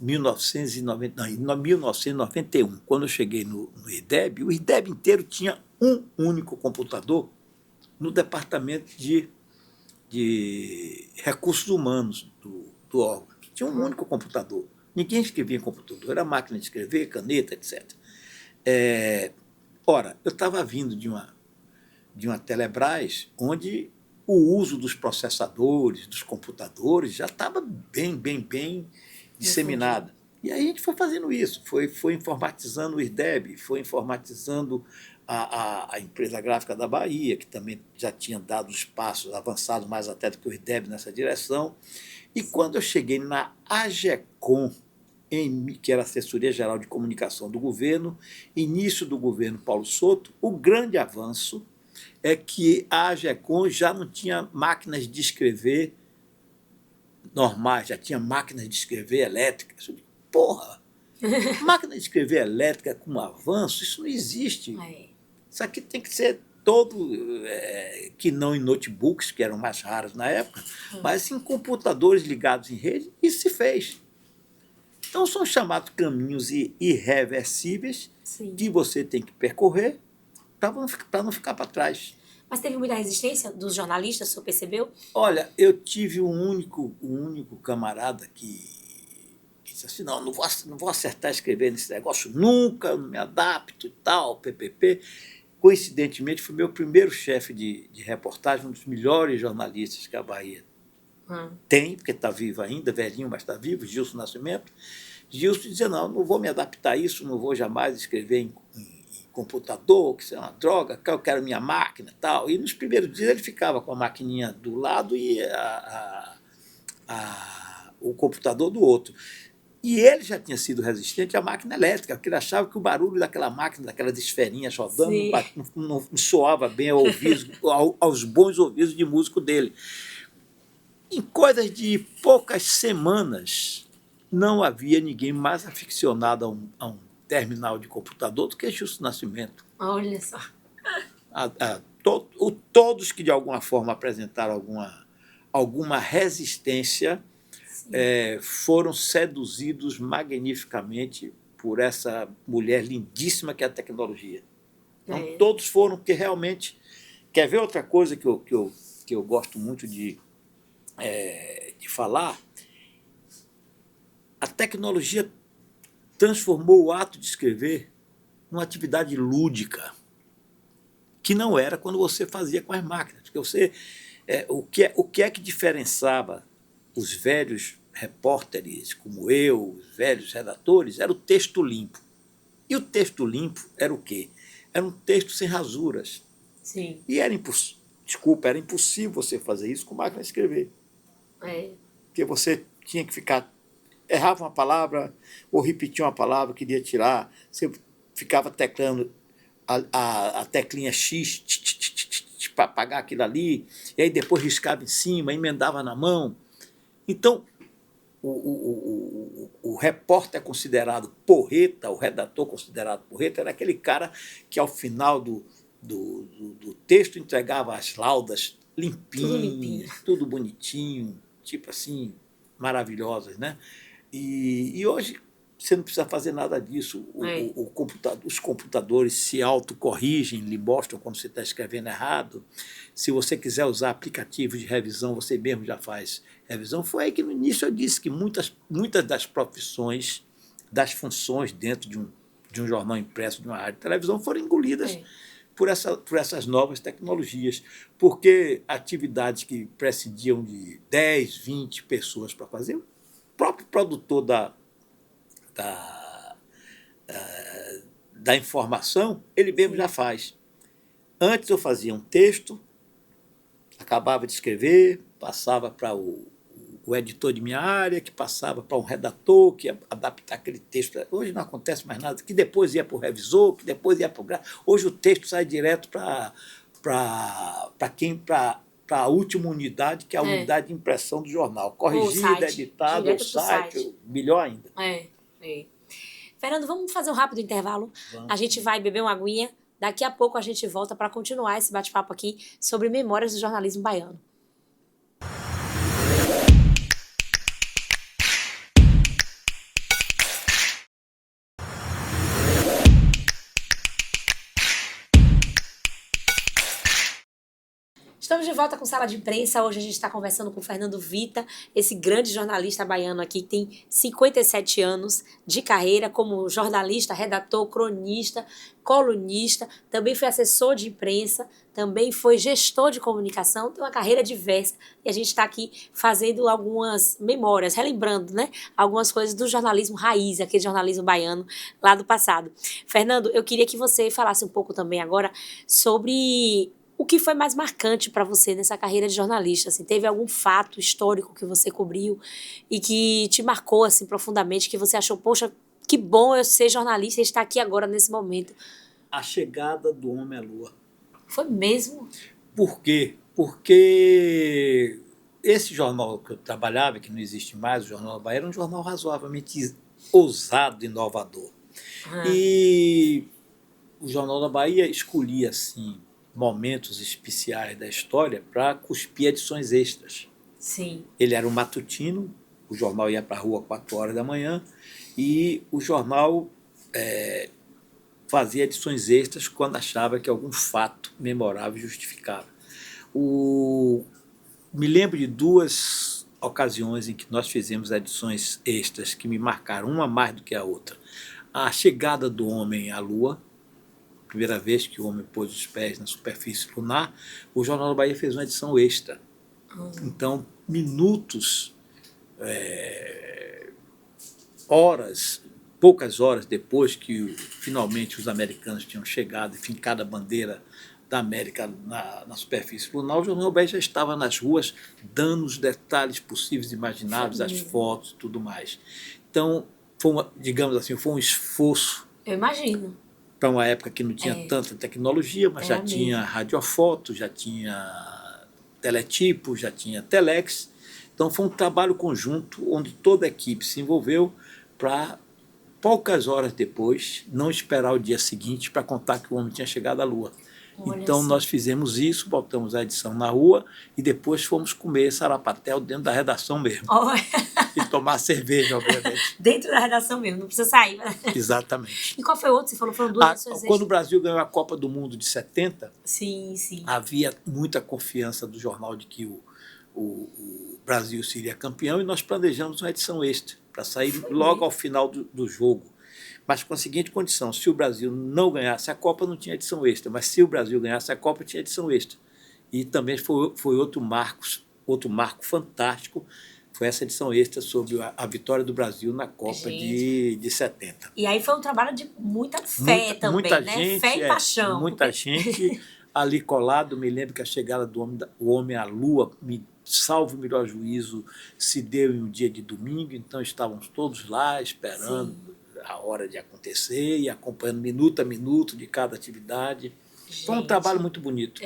em 1991, quando eu cheguei no IRDEB, o IRDEB inteiro tinha um único computador no departamento de recursos humanos do órgão. Tinha um único computador. Ninguém escrevia em computador, era máquina de escrever, caneta, etc. Ora, eu estava vindo de uma Telebrás onde o uso dos processadores, dos computadores, já estava bem disseminada. E aí a gente foi fazendo isso, foi informatizando o IRDEB, foi informatizando a empresa gráfica da Bahia, que também já tinha dado os passos avançados mais até do que o IRDEB nessa direção. E quando eu cheguei na AGECOM, que era a Assessoria Geral de Comunicação do governo, início do governo Paulo Souto, o grande avanço é que a AGECOM já não tinha máquinas de escrever normais, já tinha máquinas de escrever elétricas. Porra! Máquina de escrever elétrica com avanço, isso não existe. Isso aqui tem que ser todo, que não em notebooks, que eram mais raros na época, mas em computadores ligados em rede, isso se fez. Então, são chamados caminhos irreversíveis. Sim. Que você tem que percorrer para não ficar para trás. Mas teve muita resistência dos jornalistas, o senhor percebeu? Olha, eu tive um único camarada que disse assim, não vou acertar escrever nesse negócio nunca, não me adapto e tal, ppp. coincidentemente, foi meu primeiro chefe de reportagem, um dos melhores jornalistas que a Bahia tem, porque está vivo ainda, velhinho, mas está vivo, Gilson Nascimento. Gilson dizia, não vou me adaptar a isso, não vou jamais escrever em computador, que isso é uma droga, que eu quero minha máquina e tal. E nos primeiros dias ele ficava com a maquininha do lado e o computador do outro. E ele já tinha sido resistente à máquina elétrica, porque ele achava que o barulho daquela máquina, daquelas esferinhas rodando, não soava bem aos bons ouvidos de músico dele. Em coisas de poucas semanas, não havia ninguém mais aficionado a um terminal de computador do que Gilson Nascimento. Olha só. Todos que de alguma forma apresentaram alguma resistência foram seduzidos magnificamente por essa mulher lindíssima que é a tecnologia. Então, todos foram, porque realmente... Quer ver outra coisa que eu gosto muito de falar? A tecnologia transformou o ato de escrever numa atividade lúdica, que não era quando você fazia com as máquinas. Porque o que é que diferenciava os velhos repórteres, como eu, os velhos redatores, era o texto limpo. E o texto limpo era o quê? Era um texto sem rasuras. Sim. E era impossível você fazer isso com máquina de escrever. Porque você tinha que ficar... Errava uma palavra ou repetia uma palavra, queria tirar, você ficava teclando a teclinha X para apagar aquilo ali, e aí depois riscava em cima, emendava na mão. Então, o repórter é considerado porreta, o redator considerado porreta, era aquele cara que, ao final do texto, entregava as laudas limpinhas, tudo bonitinho, tipo assim, maravilhosas, né? E hoje você não precisa fazer nada disso. Os computadores se autocorrigem, lhe mostram quando você está escrevendo errado. Se você quiser usar aplicativos de revisão, você mesmo já faz revisão. Foi aí que no início eu disse que muitas das profissões, das funções dentro de um jornal impresso, de uma rádio de televisão, foram engolidas por essas novas tecnologias. Porque atividades que prescindiam de 10, 20 pessoas para fazer, o próprio produtor da informação, ele mesmo já faz. Antes eu fazia um texto, acabava de escrever, passava para o editor de minha área, que passava para um redator, que ia adaptar aquele texto. Hoje não acontece mais nada, que depois ia para o revisor, que depois ia para o gráfico. Hoje o texto sai direto para a última unidade, que é a unidade de impressão do jornal. Corrigido, editado, o site, melhor ainda. Fernando, vamos fazer um rápido intervalo? Vamos. A gente vai beber uma aguinha. Daqui a pouco a gente volta para continuar esse bate-papo aqui sobre memórias do jornalismo baiano. Estamos de volta com Sala de Imprensa. Hoje a gente está conversando com o Fernando Vita, esse grande jornalista baiano aqui, que tem 57 anos de carreira como jornalista, redator, cronista, colunista, também foi assessor de imprensa, também foi gestor de comunicação, tem uma carreira diversa e a gente está aqui fazendo algumas memórias, relembrando, né, algumas coisas do jornalismo raiz, aquele jornalismo baiano lá do passado. Fernando, eu queria que você falasse um pouco também agora sobre... O que foi mais marcante para você nessa carreira de jornalista? Assim, teve algum fato histórico que você cobriu e que te marcou assim, profundamente, que você achou, poxa, que bom eu ser jornalista e estar aqui agora nesse momento? A chegada do homem à Lua. Foi mesmo? Por quê? Porque esse jornal que eu trabalhava, que não existe mais, o Jornal da Bahia, era um jornal razoavelmente ousado e inovador. E o Jornal da Bahia escolhia, assim, momentos especiais da história para cuspir edições extras. Sim. Ele era um matutino, o jornal ia para a rua às 4 horas da manhã e o jornal fazia edições extras quando achava que algum fato memorável justificava. Me lembro de 2 ocasiões em que nós fizemos edições extras que me marcaram, uma mais do que a outra. A chegada do homem à Lua, primeira vez que o homem pôs os pés na superfície lunar, o Jornal da Bahia fez uma edição extra. Então, minutos, horas, poucas horas depois que finalmente os americanos tinham chegado e fincado a bandeira da América na superfície lunar, o Jornal da Bahia já estava nas ruas dando os detalhes possíveis e imagináveis, as fotos e tudo mais. Então, digamos assim, foi um esforço. Eu imagino. Para uma época que não tinha tanta tecnologia, mas já tinha radiofoto, já tinha teletipo, já tinha telex. Então foi um trabalho conjunto onde toda a equipe se envolveu para, poucas horas depois, não esperar o dia seguinte para contar que o homem tinha chegado à Lua. Então nós fizemos isso, botamos a edição na rua e depois fomos comer sarapatel dentro da redação mesmo. E tomar cerveja, obviamente. Dentro da redação mesmo, não precisa sair. Exatamente. E qual foi o outro? Você falou foram duas edições. Quando o Brasil ganhou a Copa do Mundo de 70, sim. havia muita confiança do jornal de que o Brasil seria campeão e nós planejamos uma edição extra para sair logo ao final do jogo. Mas com a seguinte condição: se o Brasil não ganhasse a Copa, não tinha edição extra, mas se o Brasil ganhasse a Copa, tinha edição extra. E também foi outro marco fantástico, foi essa edição extra sobre a vitória do Brasil na Copa de 70. E aí foi um trabalho de muita fé também, muita né? Gente, fé e paixão. Muita gente ali colado. Me lembro que a chegada do homem à Lua, salvo o melhor juízo, se deu em um dia de domingo, então estávamos todos lá esperando a hora de acontecer e acompanhando minuto a minuto de cada atividade. Foi um trabalho muito bonito.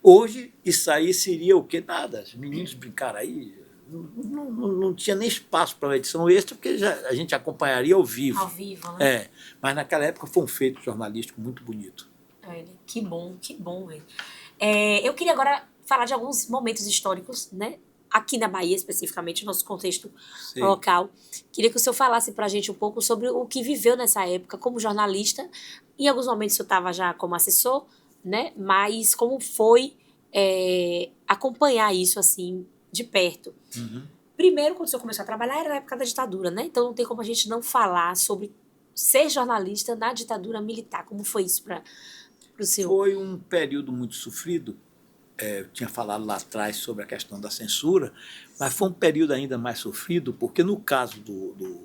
Hoje, isso aí seria o quê? Nada. Os meninos brincaram aí, não tinha nem espaço para uma edição extra, porque a gente acompanharia ao vivo. Ao vivo, né? Mas naquela época foi um feito jornalístico muito bonito. Que bom, velho. Eu queria agora falar de alguns momentos históricos, né? Aqui na Bahia, especificamente, no nosso contexto local. Queria que o senhor falasse para a gente um pouco sobre o que viveu nessa época como jornalista. Em alguns momentos o senhor estava já como assessor, né? Mas como foi acompanhar isso assim de perto? Primeiro, quando o senhor começou a trabalhar, era na época da ditadura, né? Então não tem como a gente não falar sobre ser jornalista na ditadura militar. Como foi isso para o senhor? Foi um período muito sofrido. Eu tinha falado lá atrás sobre a questão da censura, mas foi um período ainda mais sofrido, porque no caso do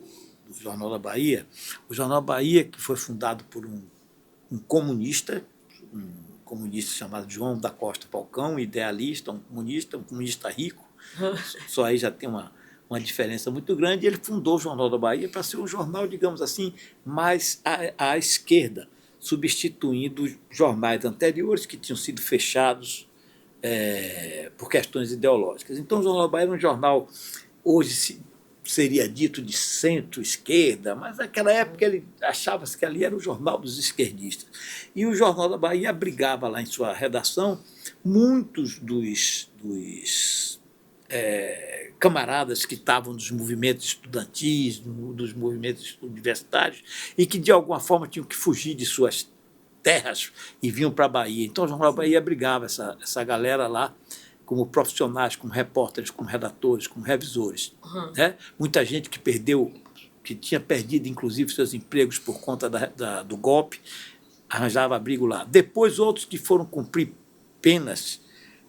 Jornal da Bahia, o Jornal da Bahia, que foi fundado por um comunista chamado João da Costa Falcão, idealista, um comunista rico, só aí já tem uma diferença muito grande. Ele fundou o Jornal da Bahia para ser um jornal, digamos assim, mais à esquerda, substituindo jornais anteriores que tinham sido fechados por questões ideológicas. Então o Jornal da Bahia era um jornal, hoje seria dito de centro-esquerda, mas naquela época ele achava-se que ali era o jornal dos esquerdistas. E o Jornal da Bahia abrigava lá em sua redação muitos dos camaradas que estavam dos movimentos estudantis, dos movimentos universitários, e que de alguma forma tinham que fugir de suas terras e vinham para a Bahia. Então o Jornal da Bahia abrigava essa galera lá como profissionais, como repórteres, como redatores, como revisores. Né? Muita gente que tinha perdido inclusive seus empregos por conta do golpe, arranjava abrigo lá. Depois outros que foram cumprir penas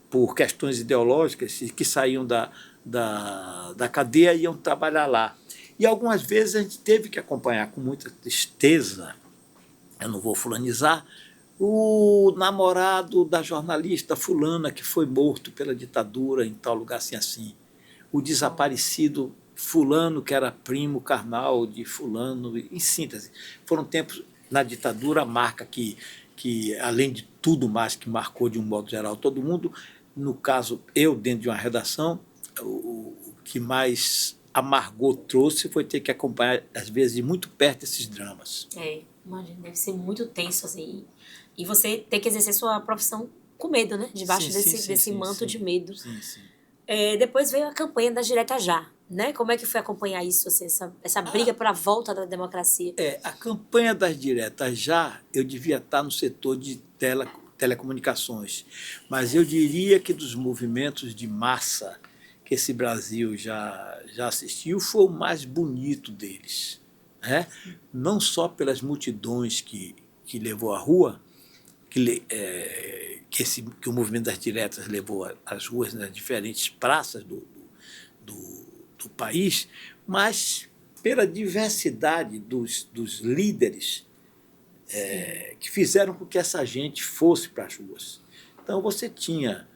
por questões ideológicas e que saíam da cadeia e iam trabalhar lá. E algumas vezes a gente teve que acompanhar com muita tristeza, eu não vou fulanizar, o namorado da jornalista fulana que foi morto pela ditadura em tal lugar assim. O desaparecido fulano que era primo carnal de fulano, em síntese. Foram tempos na ditadura, a marca que além de tudo mais que marcou de um modo geral todo mundo, no caso eu dentro de uma redação, o que mais amargou trouxe foi ter que acompanhar às vezes de muito perto esses dramas. Imagina, deve ser muito tenso assim. E você ter que exercer sua profissão com medo, né? Debaixo desse manto de medo. Sim. Depois veio a campanha das Diretas Já, né? Como é que foi acompanhar isso, assim, essa briga pela volta da democracia? A campanha das Diretas Já, eu devia estar no setor de telecomunicações, mas eu diria que dos movimentos de massa que esse Brasil já assistiu, foi o mais bonito deles. Né? Não só pelas multidões que levou à rua, que o movimento das diretas levou às ruas nas diferentes praças do país, mas pela diversidade dos líderes que fizeram com que essa gente fosse para as ruas. Então, você tinha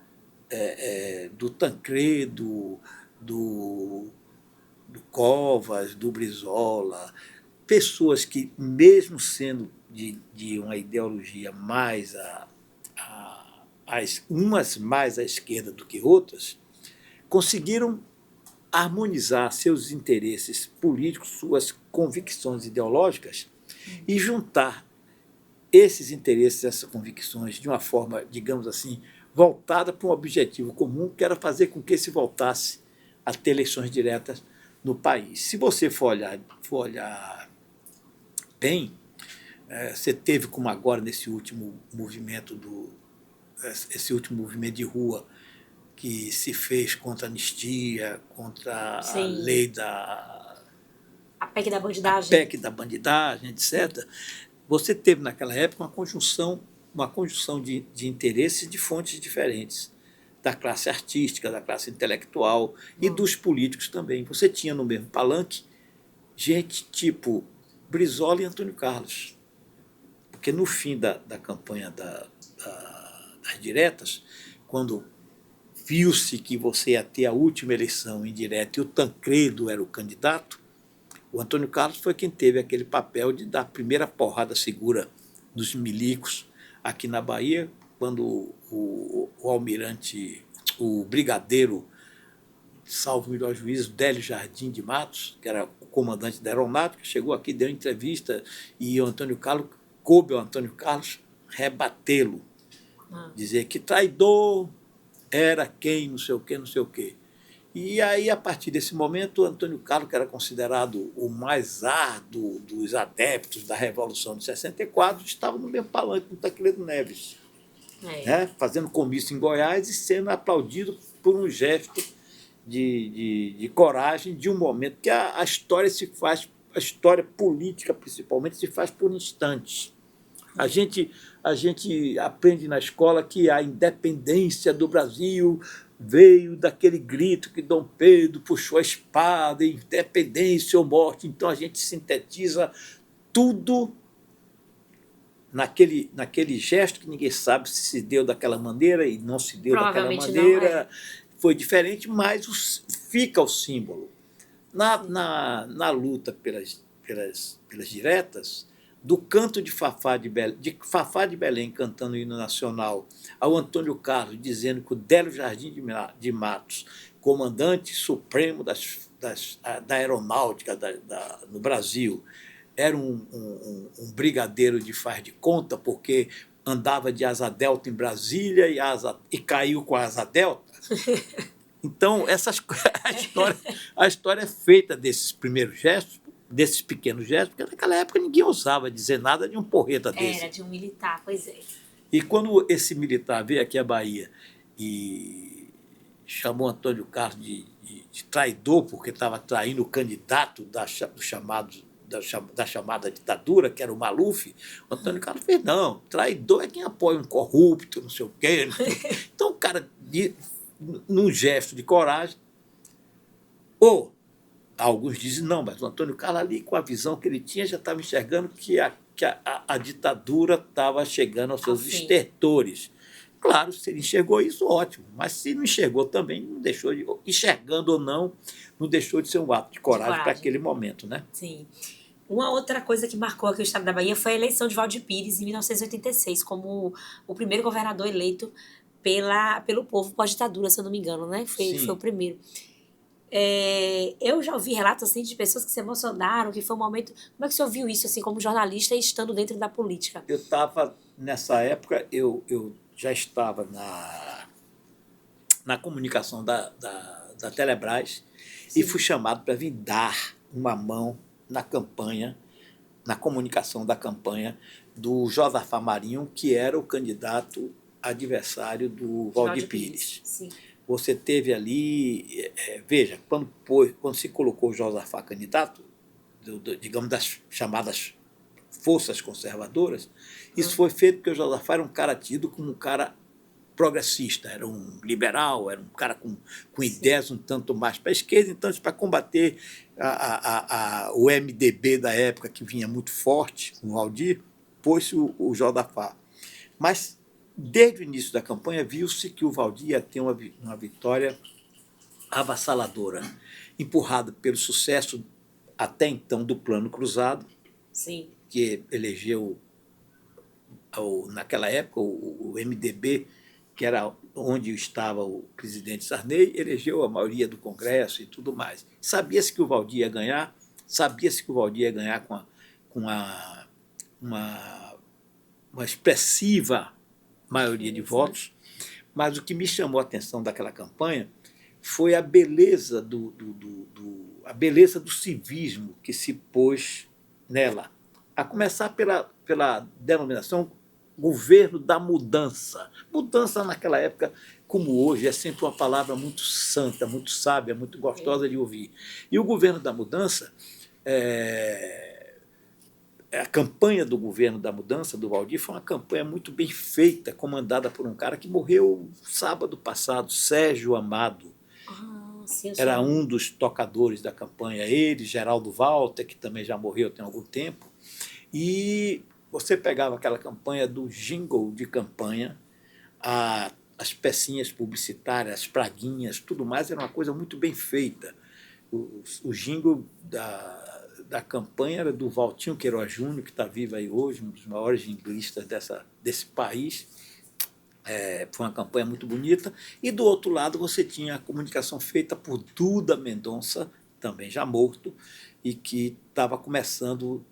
do Tancredo, do Covas, do Brizola, pessoas que, mesmo sendo de uma ideologia umas mais à esquerda do que outras, conseguiram harmonizar seus interesses políticos, suas convicções ideológicas e juntar esses interesses, essas convicções, de uma forma, digamos assim, voltada para um objetivo comum, que era fazer com que se voltasse a ter eleições diretas no país. Se você for olhar bem, você teve como agora nesse último movimento de rua que se fez contra a anistia, contra a lei a PEC da bandidagem. A PEC da bandidagem, etc. Você teve naquela época uma conjunção de interesses de fontes diferentes, da classe artística, da classe intelectual e dos políticos também. Você tinha no mesmo palanque gente tipo Brizola e Antônio Carlos, porque no fim da campanha das diretas, quando viu-se que você ia ter a última eleição indireta e o Tancredo era o candidato, o Antônio Carlos foi quem teve aquele papel de dar a primeira porrada segura dos milicos aqui na Bahia, quando o almirante, o brigadeiro, salvo o melhor juízo, Délio Jardim de Matos, que era o comandante da aeronáutica, chegou aqui, deu entrevista, e o Antônio Carlos, coube ao Antônio Carlos rebatê-lo, dizer que traidor era quem, não sei o quê, não sei o quê. E aí, a partir desse momento, o Antônio Carlos, que era considerado o mais árduo dos adeptos da Revolução de 64, estava no mesmo palanque com o Tancredo Neves, fazendo comício em Goiás e sendo aplaudido por um gesto de coragem de um momento que a história se faz, a história política principalmente, se faz por instantes. A gente aprende na escola que a independência do Brasil veio daquele grito que Dom Pedro puxou a espada, independência ou morte. Então a gente sintetiza tudo naquele gesto que ninguém sabe se deu daquela maneira e não se deu daquela maneira. Foi diferente, mas fica o símbolo. Na luta pelas diretas, do canto de Fafá de Belém cantando o hino nacional, ao Antônio Carlos dizendo que o Délio Jardim de Matos, comandante supremo da aeronáutica no Brasil, era um brigadeiro de faz de conta, porque andava de asa delta em Brasília e caiu com a asa delta. Então, a história é feita desses primeiros gestos, desses pequenos gestos, porque naquela época ninguém ousava dizer nada de um porreta desse. Era de um militar, pois é. E quando esse militar veio aqui à Bahia e chamou Antônio Carlos de traidor, porque estava traindo o candidato da chamada ditadura, que era o Maluf, o Antônio Carlos fez, não, traidor é quem apoia um corrupto, não sei o quê. Então, o cara, num gesto de coragem, alguns dizem, não, mas o Antônio Carlos ali, com a visão que ele tinha, já estava enxergando que a ditadura estava chegando aos seus estertores. Claro, se ele enxergou isso, ótimo, mas se não enxergou também, não deixou de, enxergando ou não deixou de ser um ato de coragem para aquele momento, né? Sim. Uma outra coisa que marcou aqui o estado da Bahia foi a eleição de Valdir Pires, em 1986, como o primeiro governador eleito pelo povo pós-ditadura, se eu não me engano, né? Foi o primeiro. Eu já ouvi relatos assim, de pessoas que se emocionaram, que foi um momento... Como é que você ouviu isso, assim, como jornalista e estando dentro da política? Eu estava, nessa época, eu já estava na comunicação da Telebrás. Sim. E fui chamado para vir dar uma mão na campanha, na comunicação da campanha do Josafá Marinho, que era o candidato adversário do Valdir Pires. Sim. Você teve ali, veja, quando se colocou o Josafá candidato, digamos, das chamadas forças conservadoras, isso foi feito porque o Josafá era um cara tido como um cara progressista, era um liberal, era um cara com ideias um tanto mais para a esquerda, então, para combater o MDB da época, que vinha muito forte, com o Valdir, pôs-se o Josafá. Mas, desde o início da campanha, viu-se que o Valdir ia ter uma vitória avassaladora, empurrado pelo sucesso até então do Plano Cruzado, Sim. que elegeu, naquela época, o MDB, que era onde estava o presidente Sarney, elegeu a maioria do Congresso e tudo mais. Sabia-se que o Valdir ia ganhar, com uma expressiva maioria de votos, mas o que me chamou a atenção daquela campanha foi a beleza a beleza do civismo que se pôs nela, a começar pela denominação governo da mudança. Mudança naquela época, como hoje, é sempre uma palavra muito santa, muito sábia, muito gostosa de ouvir. E o governo da mudança, a campanha do governo da mudança, do Valdir, foi uma campanha muito bem feita, comandada por um cara que morreu sábado passado, Sérgio Amado. Sim, era um dos tocadores da campanha, ele, Geraldo Walter, que também já morreu tem algum tempo, e você pegava aquela campanha do jingle de campanha, as pecinhas publicitárias, as praguinhas, tudo mais, era uma coisa muito bem feita. O jingle da campanha era do Valtinho Queiroz Júnior, que está vivo aí hoje, um dos maiores jinglistas desse país. Foi uma campanha muito bonita. E, do outro lado, você tinha a comunicação feita por Duda Mendonça, também já morto, e que estava começando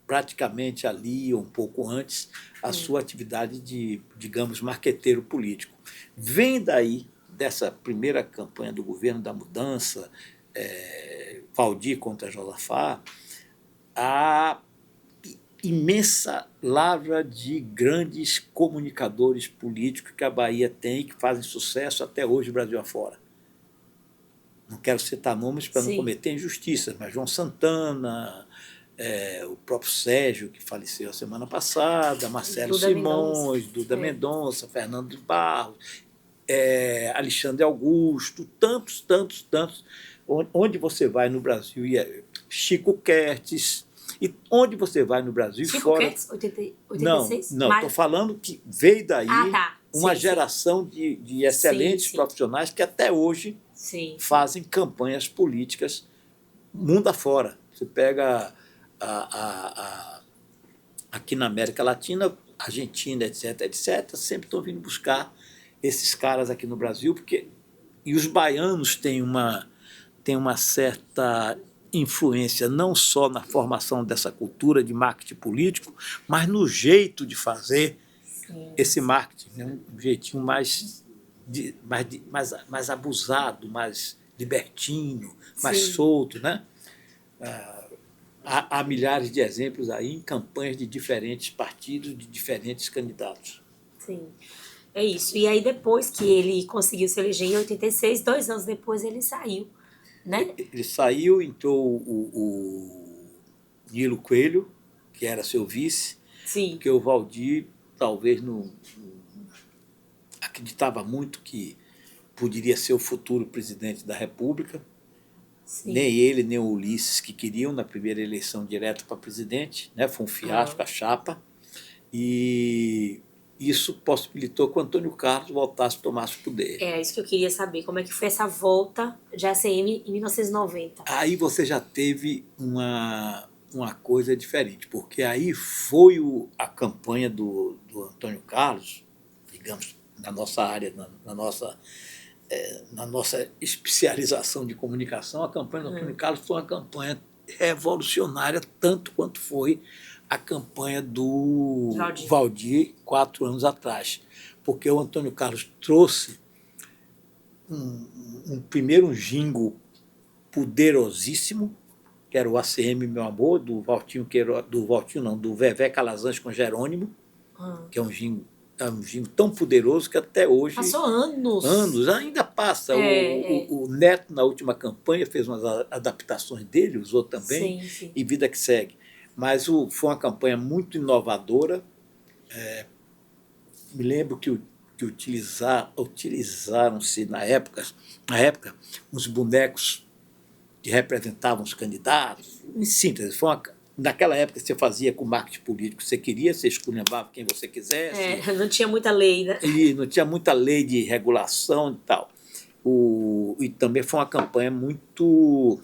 praticamente ali, ou um pouco antes, a sua atividade de, digamos, marqueteiro político. Vem daí, dessa primeira campanha do governo da mudança, Valdir contra Josafá, a imensa lavra de grandes comunicadores políticos que a Bahia tem e que fazem sucesso até hoje, Brasil afora. Não quero citar nomes para não cometer injustiças, mas João Santana, o próprio Sérgio, que faleceu a semana passada, Marcelo Simões, Duda Mendonça, Fernando de Barros, Alexandre Augusto, tantos. Onde você vai no Brasil, Chico Kertes, e onde você vai no Brasil Chico fora... Kertes, 86? Não, estou falando que veio daí uma geração de excelentes profissionais que até hoje fazem campanhas políticas mundo afora. Você pega aqui na América Latina, Argentina, etc., sempre estão vindo buscar esses caras aqui no Brasil, e os baianos têm uma certa influência não só na formação dessa cultura de marketing político, mas no jeito de fazer esse marketing, né? Um jeitinho mais abusado, mais libertino, mais solto, né? Há milhares de exemplos aí em campanhas de diferentes partidos, de diferentes candidatos. Sim, é isso. E aí, depois que ele conseguiu se eleger em 86, 2 anos depois ele saiu, né? Ele saiu, entrou o Nilo Coelho, que era seu vice, porque o Valdir talvez não acreditava muito que poderia ser o futuro presidente da República. Nem ele, nem o Ulisses que queriam na primeira eleição direta para presidente, né? Foi um fiasco a chapa, e isso possibilitou que o Antônio Carlos voltasse a tomar o poder. Isso que eu queria saber, como é que foi essa volta de ACM em 1990? Aí você já teve uma coisa diferente, porque aí foi a campanha do Antônio Carlos, digamos, na nossa área, na nossa especialização de comunicação, a campanha do Antônio Carlos foi uma campanha revolucionária, tanto quanto foi a campanha do Valdir 4 anos atrás, porque o Antônio Carlos trouxe primeiro um jingle poderosíssimo, que era o ACM Meu Amor, do Vevé Calazans com Jerônimo, que é um jingle tão poderoso que até hoje... Passou anos. Ainda passa. O Neto, na última campanha, fez umas adaptações dele, usou também, e vida que segue. Mas foi uma campanha muito inovadora. Me lembro que utilizaram-se na época uns bonecos que representavam os candidatos. Em síntese, naquela época você fazia com marketing político, você queria, você esculhambava quem você quisesse. Não tinha muita lei, né? E não tinha muita lei de regulação e tal. E também foi uma campanha muito,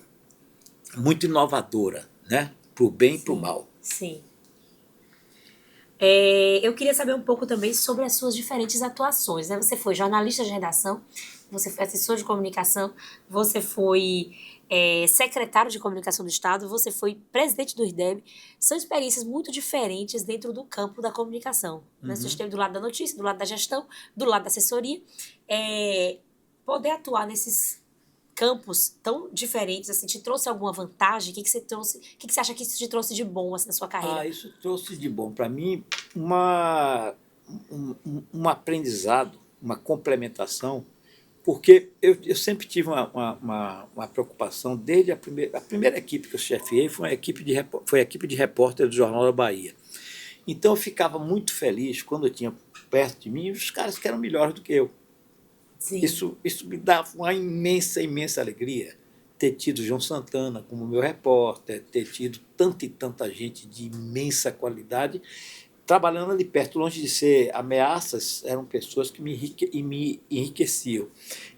muito inovadora, né? Para o bem e para o mal. Sim. Eu queria saber um pouco também sobre as suas diferentes atuações, né? Você foi jornalista de redação, você foi assessor de comunicação, você foi secretário de comunicação do Estado, você foi presidente do IRDEB. São experiências muito diferentes dentro do campo da comunicação. Né? Você esteve do lado da notícia, do lado da gestão, do lado da assessoria. Poder atuar nesses campos tão diferentes, assim, te trouxe alguma vantagem? O que você trouxe? O que você acha que isso te trouxe de bom, assim, na sua carreira? Isso trouxe de bom para mim um aprendizado, uma complementação, porque eu sempre tive uma preocupação desde a primeira equipe que eu chefiei foi a equipe de repórter do Jornal da Bahia. Então eu ficava muito feliz quando eu tinha perto de mim os caras que eram melhores do que eu. Sim. Isso me dava uma imensa alegria ter tido João Santana como meu repórter, ter tido tanta e tanta gente de imensa qualidade trabalhando ali perto, longe de ser ameaças, eram pessoas que me enriqueciam.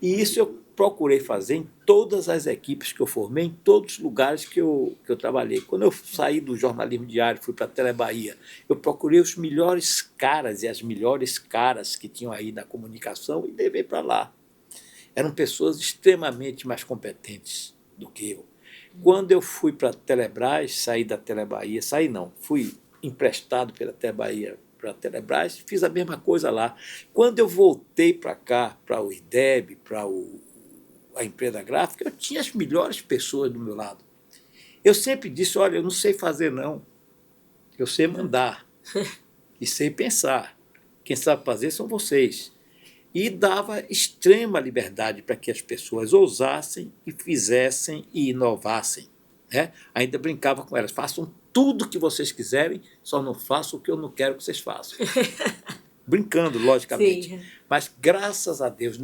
E isso eu procurei fazer em todas as equipes que eu formei, em todos os lugares que eu trabalhei. Quando eu saí do jornalismo diário, fui para a Telebahia, eu procurei os melhores caras e as melhores caras que tinham aí na comunicação e levei para lá. Eram pessoas extremamente mais competentes do que eu. Quando eu fui para a Telebrás, saí da Telebahia, fui emprestado pela Telebahia para a Telebrás, fiz a mesma coisa lá. Quando eu voltei para cá, para o IRDEB, para a empresa gráfica, eu tinha as melhores pessoas do meu lado. Eu sempre disse, olha, eu não sei fazer não, eu sei mandar e sei pensar. Quem sabe fazer são vocês. E dava extrema liberdade para que as pessoas ousassem e fizessem e inovassem. Né? Ainda brincava com elas, façam tudo o que vocês quiserem, só não façam o que eu não quero que vocês façam. Brincando, logicamente. Sim. Mas, graças a Deus,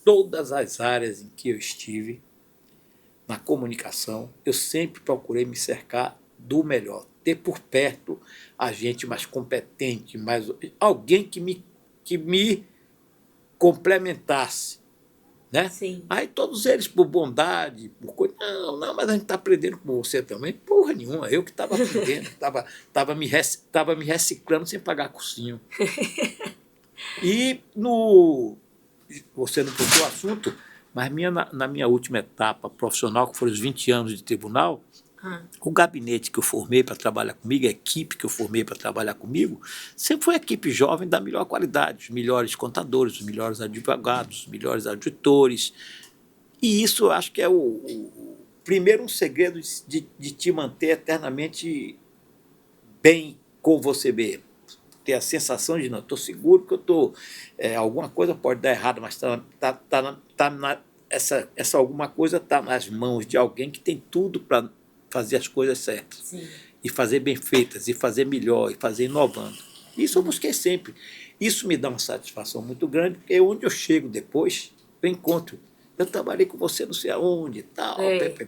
todas as áreas em que eu estive, na comunicação, eu sempre procurei me cercar do melhor. Ter por perto a gente mais competente, alguém que me complementasse. Né? Sim. Aí todos eles, por bondade, por coisa, não, mas a gente está aprendendo com você também. Porra nenhuma, eu que estava aprendendo, estava me reciclando sem pagar cursinho. E você não tocou o assunto, mas na minha última etapa profissional, que foram os 20 anos de tribunal, o gabinete que eu formei para trabalhar comigo, a equipe que eu formei para trabalhar comigo, sempre foi a equipe jovem da melhor qualidade, os melhores contadores, os melhores advogados, os melhores auditores. E isso eu acho que é primeiro um segredo de te manter eternamente bem com você mesmo. Ter a sensação de, não, estou seguro que eu estou... alguma coisa pode dar errado, mas essa alguma coisa está nas mãos de alguém que tem tudo para fazer as coisas certas. Sim. E fazer bem feitas, e fazer melhor, e fazer inovando. Isso eu busquei sempre. Isso me dá uma satisfação muito grande, porque onde eu chego depois, eu encontro. Eu trabalhei com você não sei aonde e tal.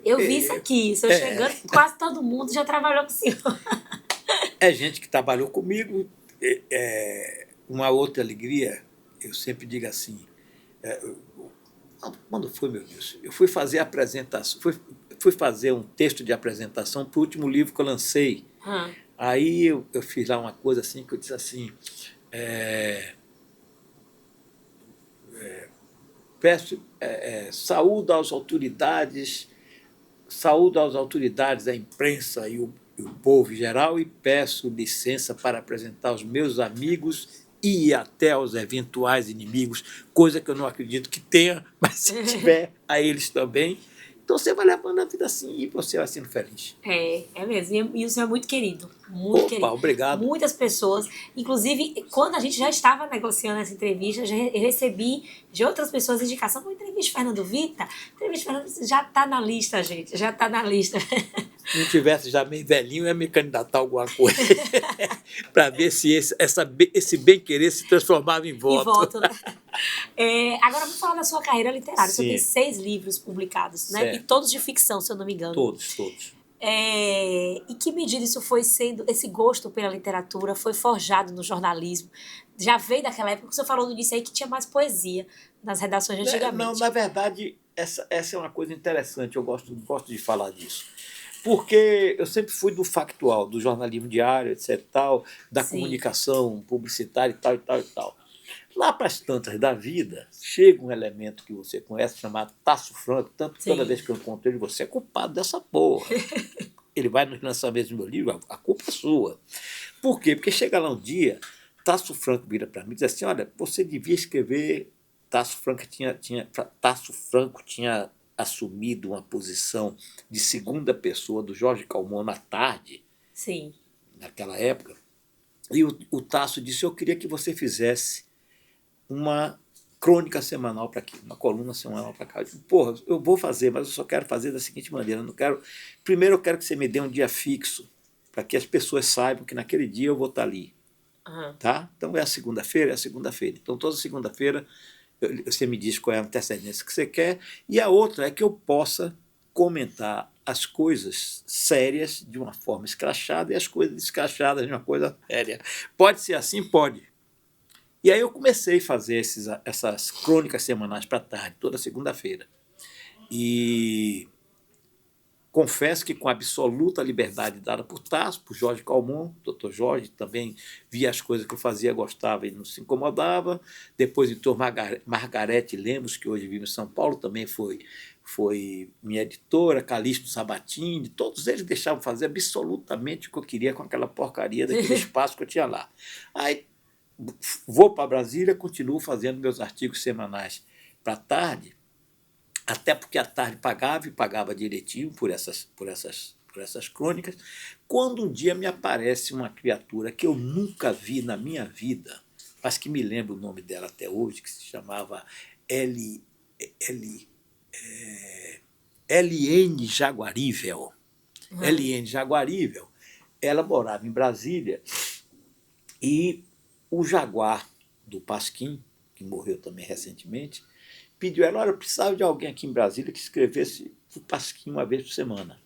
Eu vi isso aqui, você chegando, quase todo mundo já trabalhou com o senhor. É gente que trabalhou comigo. Uma outra alegria, eu sempre digo assim, quando foi, meu Deus? Eu fui fazer a apresentação, fui fazer um texto de apresentação para o último livro que eu lancei. Aí eu fiz lá uma coisa assim, que eu disse assim, peço saúdo às autoridades da imprensa e o povo em geral, e peço licença para apresentar aos meus amigos e até aos eventuais inimigos, coisa que eu não acredito que tenha, mas se tiver, a eles também. Então você vai levando a vida assim e você vai sendo feliz. É mesmo. E o senhor é muito querido. Muito querido. Obrigado. Muitas pessoas. Inclusive, quando a gente já estava negociando essa entrevista, eu recebi de outras pessoas indicação. Entrevista Fernando Vita. Entrevista Fernando já está na lista, gente. Já está na lista. não tivesse já meio velhinho, eu ia me candidatar a alguma coisa para ver se esse bem-querer se transformava em voto. Em voto, né? Agora vamos falar da sua carreira literária. Você Sim. tem 6 livros publicados, né? Certo. E todos de ficção, se eu não me engano. Todos. E que medida isso foi sendo, esse gosto pela literatura foi forjado no jornalismo? Já veio daquela época que você falou no início aí que tinha mais poesia nas redações de antigamente. Não, na verdade, essa é uma coisa interessante, eu gosto de falar disso. Porque eu sempre fui do factual, do jornalismo diário, etc. Tal, da Sim. comunicação publicitária e tal. Lá para as tantas da vida, chega um elemento que você conhece, chamado Tasso Franco, tanto que Sim. toda vez que eu encontro ele, você é culpado dessa porra. Ele vai nos lançamentos do meu livro, a culpa é sua. Por quê? Porque chega lá um dia, Tasso Franco vira para mim e diz assim, olha, você devia escrever... Tasso Franco tinha assumido uma posição de segunda pessoa do Jorge Calmon na Tarde, Sim. naquela época, e o Tasso disse, eu queria que você fizesse uma crônica semanal para aqui, uma coluna semanal para cá. Eu disse, porra, eu vou fazer, mas eu só quero fazer da seguinte maneira, primeiro eu quero que você me dê um dia fixo, para que as pessoas saibam que naquele dia eu vou estar ali. Uhum. Tá? Então é a segunda-feira. Então toda segunda-feira você me diz qual é a antecedência que você quer, e a outra é que eu possa comentar as coisas sérias de uma forma escrachada e as coisas escrachadas de uma coisa séria. Pode ser assim? Pode. E aí eu comecei a fazer essas crônicas semanais para tarde, toda segunda-feira. E confesso que com a absoluta liberdade dada por Tasso, por Jorge Calmon, Dr. Jorge, também via as coisas que eu fazia, gostava e não se incomodava. Depois entrou Margarete Lemos, que hoje vive em São Paulo, também foi minha editora, Calixto Sabatini, todos eles deixavam fazer absolutamente o que eu queria com aquela porcaria daquele espaço que eu tinha lá. Aí vou para Brasília, continuo fazendo meus artigos semanais para tarde, até porque a tarde pagava direitinho por essas crônicas, quando um dia me aparece uma criatura que eu nunca vi na minha vida, mas que me lembro o nome dela até hoje, que se chamava Eliane Jaguarivel. Eliane Jaguarivel, ela morava em Brasília e o Jaguar do Pasquim, que morreu também recentemente, pediu a ela, olha, eu precisava de alguém aqui em Brasília que escrevesse o Pasquim uma vez por semana.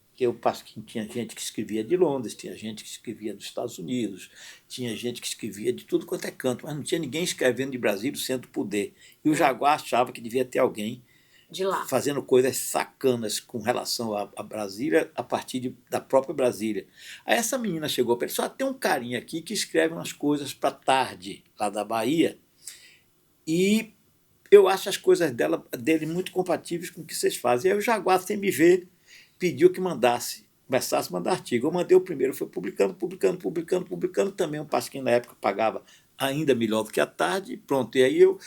Porque o Pasquim tinha gente que escrevia de Londres, tinha gente que escrevia dos Estados Unidos, tinha gente que escrevia de tudo quanto é canto, mas não tinha ninguém escrevendo de Brasília, o centro do poder. E o Jaguar achava que devia ter alguém de lá, fazendo coisas sacanas com relação a Brasília, a partir da própria Brasília. Aí essa menina chegou para ele, só tem um carinha aqui que escreve umas coisas para tarde, lá da Bahia, e eu acho as coisas dele muito compatíveis com o que vocês fazem. Aí o Jaguar, sem me ver, pediu que começasse a mandar artigo. Eu mandei o primeiro, foi publicando. Também o Pasquim na época pagava ainda melhor do que a tarde. Pronto, e aí eu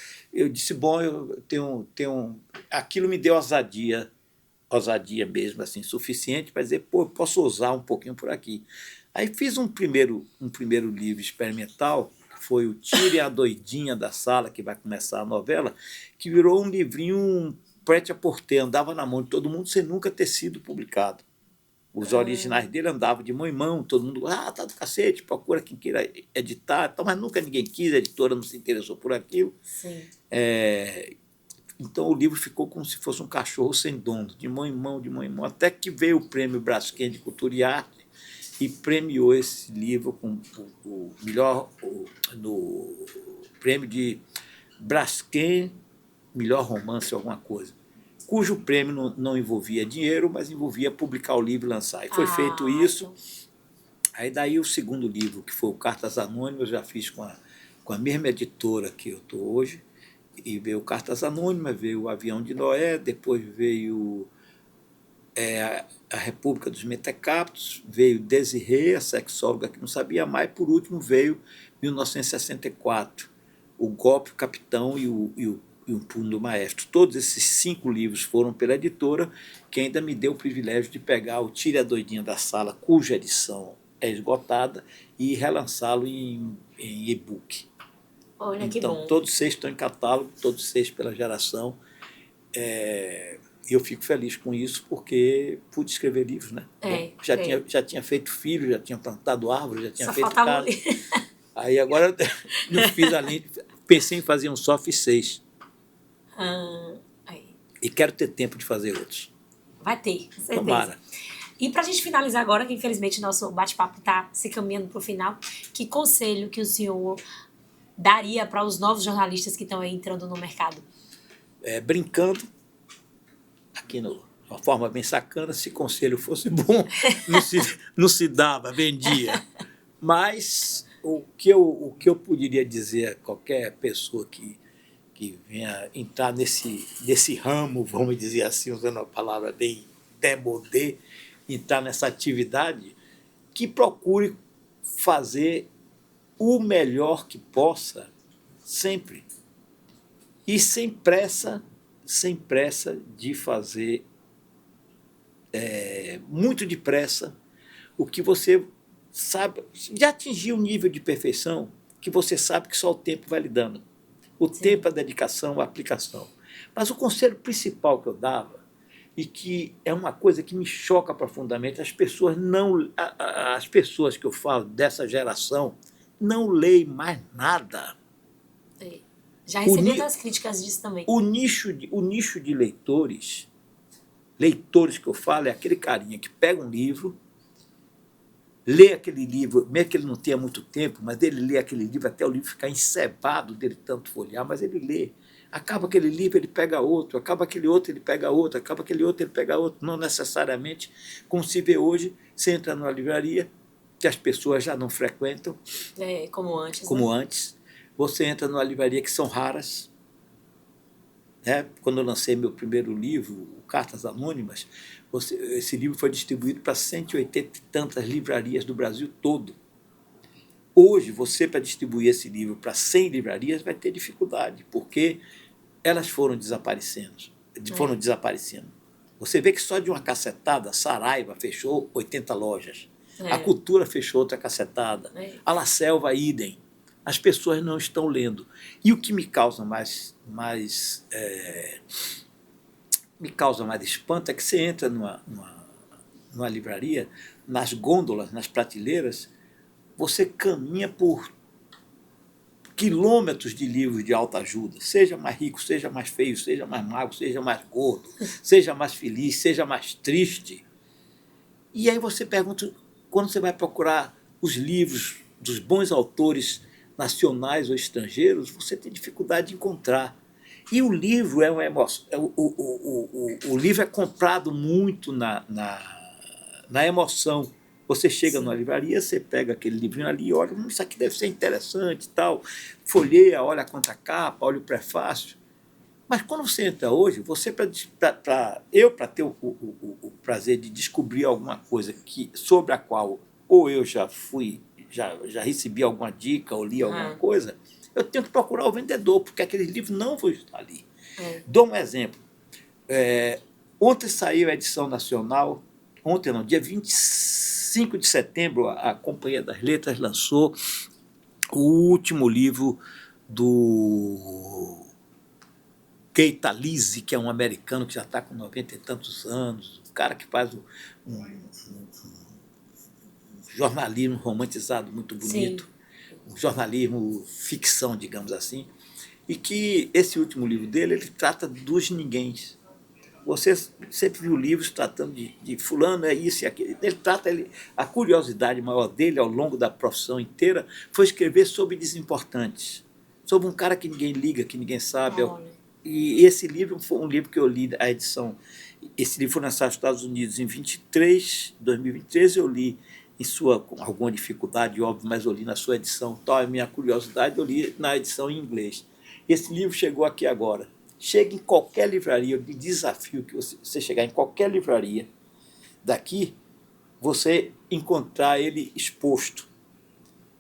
disse, bom, eu tenho aquilo me deu ousadia mesmo, assim, suficiente para dizer, pô, eu posso usar um pouquinho por aqui. Aí fiz um primeiro livro experimental, foi o Tire a Doidinha da Sala, que vai começar a novela, que virou um livrinho prêt-à-porter, andava na mão de todo mundo sem nunca ter sido publicado. Os originais dele andavam de mão em mão, todo mundo, tá do cacete, procura quem queira editar, mas nunca ninguém quis, a editora não se interessou por aquilo. Sim. Então o livro ficou como se fosse um cachorro sem dono, de mão em mão, até que veio o prêmio Braskem de Cultura e Arte, e premiou esse livro com no prêmio de Braskem, melhor romance, alguma coisa, cujo prêmio não envolvia dinheiro, mas envolvia publicar o livro e lançar. E foi feito isso. Aí daí o segundo livro, que foi o Cartas Anônimas, eu já fiz com a mesma editora que eu estou hoje, e veio Cartas Anônimas, veio o Avião de Noé, depois veio a República dos Mentecaptos, veio Desirê, a sexóloga que não sabia mais, por último veio 1964, O Golpe, o Capitão e o Punho do Maestro. Todos esses 5 livros foram pela editora, que ainda me deu o privilégio de pegar o Tire a Doidinha da Sala, cuja edição é esgotada, e relançá-lo em e-book. Olha, então, que bom. Todos 6 estão em catálogo, todos 6 pela Geração. eu fico feliz com isso, porque pude escrever livros, né? Já tinha feito filho, já tinha plantado árvore, já tinha feito casa. Aí agora não fiz além, pensei em fazer um só, fiz 6. E quero ter tempo de fazer outros. Vai ter, com certeza. Tomara. E para a gente finalizar agora, que infelizmente nosso bate-papo está se caminhando para o final, que conselho que o senhor daria para os novos jornalistas que estão aí entrando no mercado? Brincando, aqui de uma forma bem sacana, se conselho fosse bom, não se dava, vendia. Mas o que eu poderia dizer a qualquer pessoa que venha entrar nesse ramo, vamos dizer assim, usando a palavra bem démodé, entrar nessa atividade, que procure fazer o melhor que possa, sempre. E sem pressa de fazer muito depressa o que você sabe, de atingir um nível de perfeição que você sabe que só o tempo vai lhe dando. O tempo, a dedicação, a aplicação. Mas o conselho principal que eu dava, e que é uma coisa que me choca profundamente, as pessoas que eu falo dessa geração não leem mais nada. Já recebi outras críticas disso também. O nicho de leitores que eu falo, é aquele carinha que pega um livro, lê aquele livro, mesmo que ele não tenha muito tempo, mas ele lê aquele livro até o livro ficar encebado dele tanto folhear, mas ele lê. Acaba aquele livro, ele pega outro, acaba aquele outro, ele pega outro, acaba aquele outro, ele pega outro. Não necessariamente, como se vê hoje, você entra numa livraria que as pessoas já não frequentam. Como antes. Como antes. Você entra numa livraria que são raras. Quando eu lancei meu primeiro livro, Cartas Anônimas, esse livro foi distribuído para 180 e tantas livrarias do Brasil todo. Hoje, você, para distribuir esse livro para 100 livrarias, vai ter dificuldade, porque elas foram desaparecendo. Você vê que só de uma cacetada, Saraiva fechou 80 lojas. A Cultura fechou outra cacetada. A La Selva, idem. As pessoas não estão lendo. E o que me causa mais espanto é que você entra numa livraria, nas gôndolas, nas prateleiras, você caminha por quilômetros de livros de autoajuda, seja mais rico, seja mais feio, seja mais magro, seja mais gordo, seja mais feliz, seja mais triste. E aí você pergunta, quando você vai procurar os livros dos bons autores nacionais ou estrangeiros, você tem dificuldade de encontrar. E o livro é uma emoção. O livro é comprado muito na emoção. Você chega numa livraria, você pega aquele livrinho ali e olha, isso aqui deve ser interessante e tal, folheia, olha a contracapa, olha o prefácio. Mas quando você entra hoje, você para ter o prazer de descobrir alguma coisa sobre a qual ou eu já recebi alguma dica ou li alguma coisa, eu tenho que procurar o vendedor, porque aquele livro não vai estar ali. Dou um exemplo. Ontem saiu a edição nacional, dia 25 de setembro, a Companhia das Letras lançou o último livro do Keita Lise, que é um americano que já está com 90 e tantos anos, um cara que faz um jornalismo romantizado muito bonito, um jornalismo ficção, digamos assim, e que esse último livro dele, ele trata dos ninguéms. Você sempre viu livros tratando de fulano, é isso e aquilo. A curiosidade maior dele, ao longo da profissão inteira, foi escrever sobre desimportantes, sobre um cara que ninguém liga, que ninguém sabe. E esse livro foi um livro que eu li, a edição. Esse livro foi lançado nos Estados Unidos em 2023, eu li com alguma dificuldade, óbvio, mas eu li na sua edição. Tal é a minha curiosidade, eu li na edição em inglês. Esse livro chegou aqui agora. Chega em qualquer livraria, eu te desafio que você chegar em qualquer livraria daqui, você encontrar ele exposto.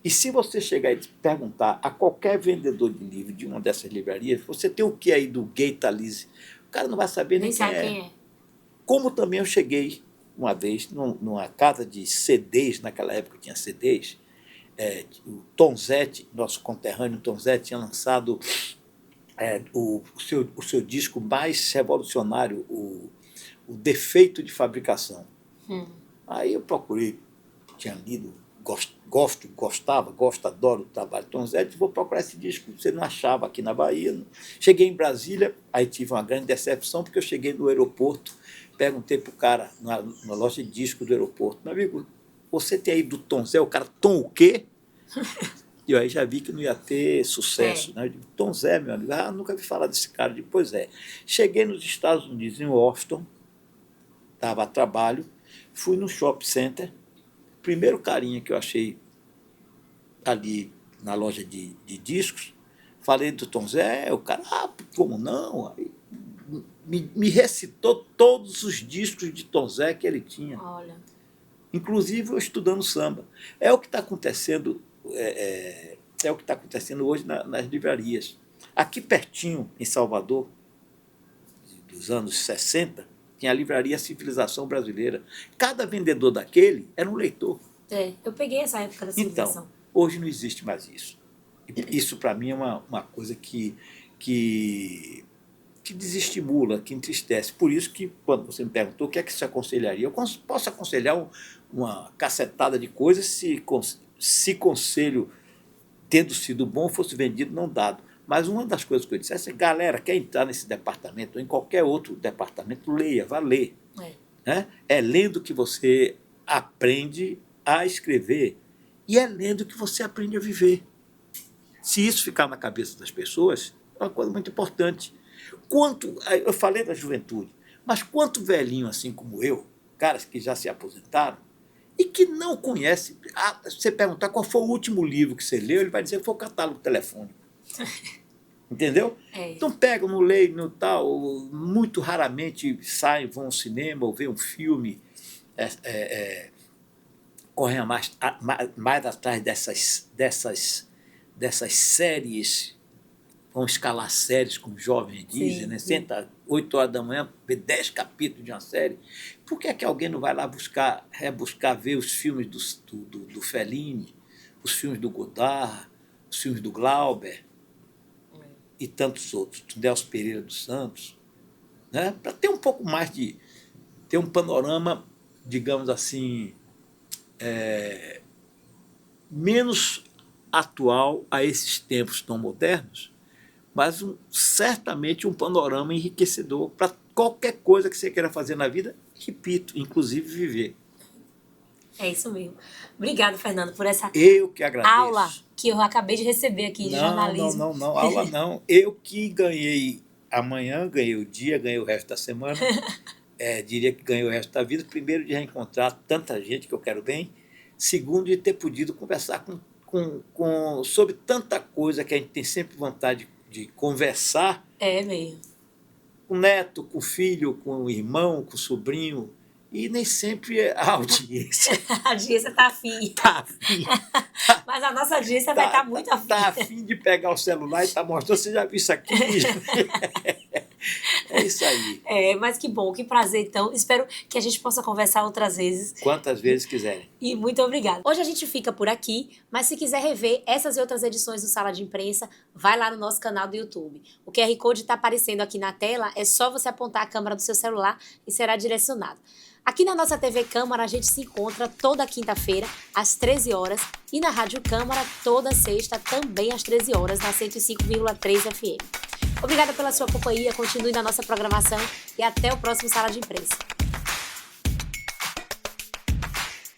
E se você chegar e perguntar a qualquer vendedor de livro de uma dessas livrarias, você tem o que aí do Keita Lise? O cara não vai saber nem quem é. Como também eu cheguei uma vez numa casa de CDs, naquela época tinha CDs, o Tom Zé, nosso conterrâneo Tom Zé, tinha lançado o seu disco mais revolucionário, o Defeito de Fabricação. Aí eu procurei, tinha lido, gosto, adoro o trabalho de Tom Zé, vou procurar esse disco, você não achava aqui na Bahia. Cheguei em Brasília, aí tive uma grande decepção, porque eu cheguei no aeroporto, perguntei para o cara, na loja de disco do aeroporto, meu amigo, você tem aí do Tom Zé? O cara, Tom o quê? E eu aí já vi que não ia ter sucesso. Né? Eu digo, Tom Zé, meu amigo, nunca vi falar desse cara. Eu digo, pois é. Cheguei nos Estados Unidos, em Washington, estava a trabalho, fui no shopping center, primeiro carinha que eu achei ali na loja de discos, falei do Tom Zé, o cara, como não? Aí, me recitou todos os discos de Tom Zé que ele tinha. Olha. Inclusive eu estudando samba. É o que está acontecendo, é o que está acontecendo hoje nas livrarias. Aqui pertinho, em Salvador, dos anos 60, tinha a livraria Civilização Brasileira. Cada vendedor daquele era um leitor. Eu peguei essa época da Civilização. Então, hoje não existe mais isso. Isso, para mim, é uma coisa que desestimula, que entristece. Por isso que, quando você me perguntou o que é que você aconselharia, eu posso aconselhar uma cacetada de coisas se conselho, tendo sido bom, fosse vendido, não dado. Mas uma das coisas que eu disse é: galera, quer entrar nesse departamento ou em qualquer outro departamento, leia, vá ler. Né? É lendo que você aprende a escrever e é lendo que você aprende a viver. Se isso ficar na cabeça das pessoas, é uma coisa muito importante. Eu falei da juventude, mas quanto velhinho assim como eu, caras que já se aposentaram, e que não conhece, você perguntar qual foi o último livro que você leu, ele vai dizer que foi o Catálogo Telefônico. Entendeu? Então pegam, não leem, no tal, muito raramente saem, vão ao cinema ou veem um filme, correm mais atrás dessas séries, vão escalar séries, como os jovens dizem, né? Senta 8 horas da manhã, vê 10 capítulos de uma série. Por que é que alguém não vai lá buscar ver os filmes do Fellini, os filmes do Godard, os filmes do Glauber e tantos outros, do Nelson Pereira dos Santos, né? Para ter um pouco mais ter um panorama, digamos assim, menos atual a esses tempos tão modernos, mas certamente um panorama enriquecedor para qualquer coisa que você queira fazer na vida, repito, inclusive viver. É isso mesmo. Obrigada, Fernando, por essa eu que agradeço. Aula que eu acabei de receber aqui de jornalismo. Não, aula não. Eu que ganhei amanhã, ganhei o dia, ganhei o resto da semana, diria que ganhei o resto da vida. Primeiro, de reencontrar tanta gente que eu quero bem. Segundo, de ter podido conversar sobre tanta coisa que a gente tem sempre vontade de conversar. Mesmo. Com o neto, com o filho, com o irmão, com o sobrinho. E nem sempre a audiência. A audiência está afim. Mas a nossa audiência vai estar muito afim. Está afim de pegar o celular e está mostrando, você já viu isso aqui? É isso aí. Mas que bom, que prazer, então. Espero que a gente possa conversar outras vezes. Quantas vezes quiserem. E muito obrigada. Hoje a gente fica por aqui, mas se quiser rever essas e outras edições do Sala de Imprensa, vai lá no nosso canal do YouTube. O QR Code está aparecendo aqui na tela, é só você apontar a câmera do seu celular e será direcionado. Aqui na nossa TV Câmara, a gente se encontra toda quinta-feira, às 13 horas, e na Rádio Câmara, toda sexta, também às 13 horas, na 105,3 FM. Obrigada pela sua companhia, continue na nossa programação e até o próximo Sala de Imprensa.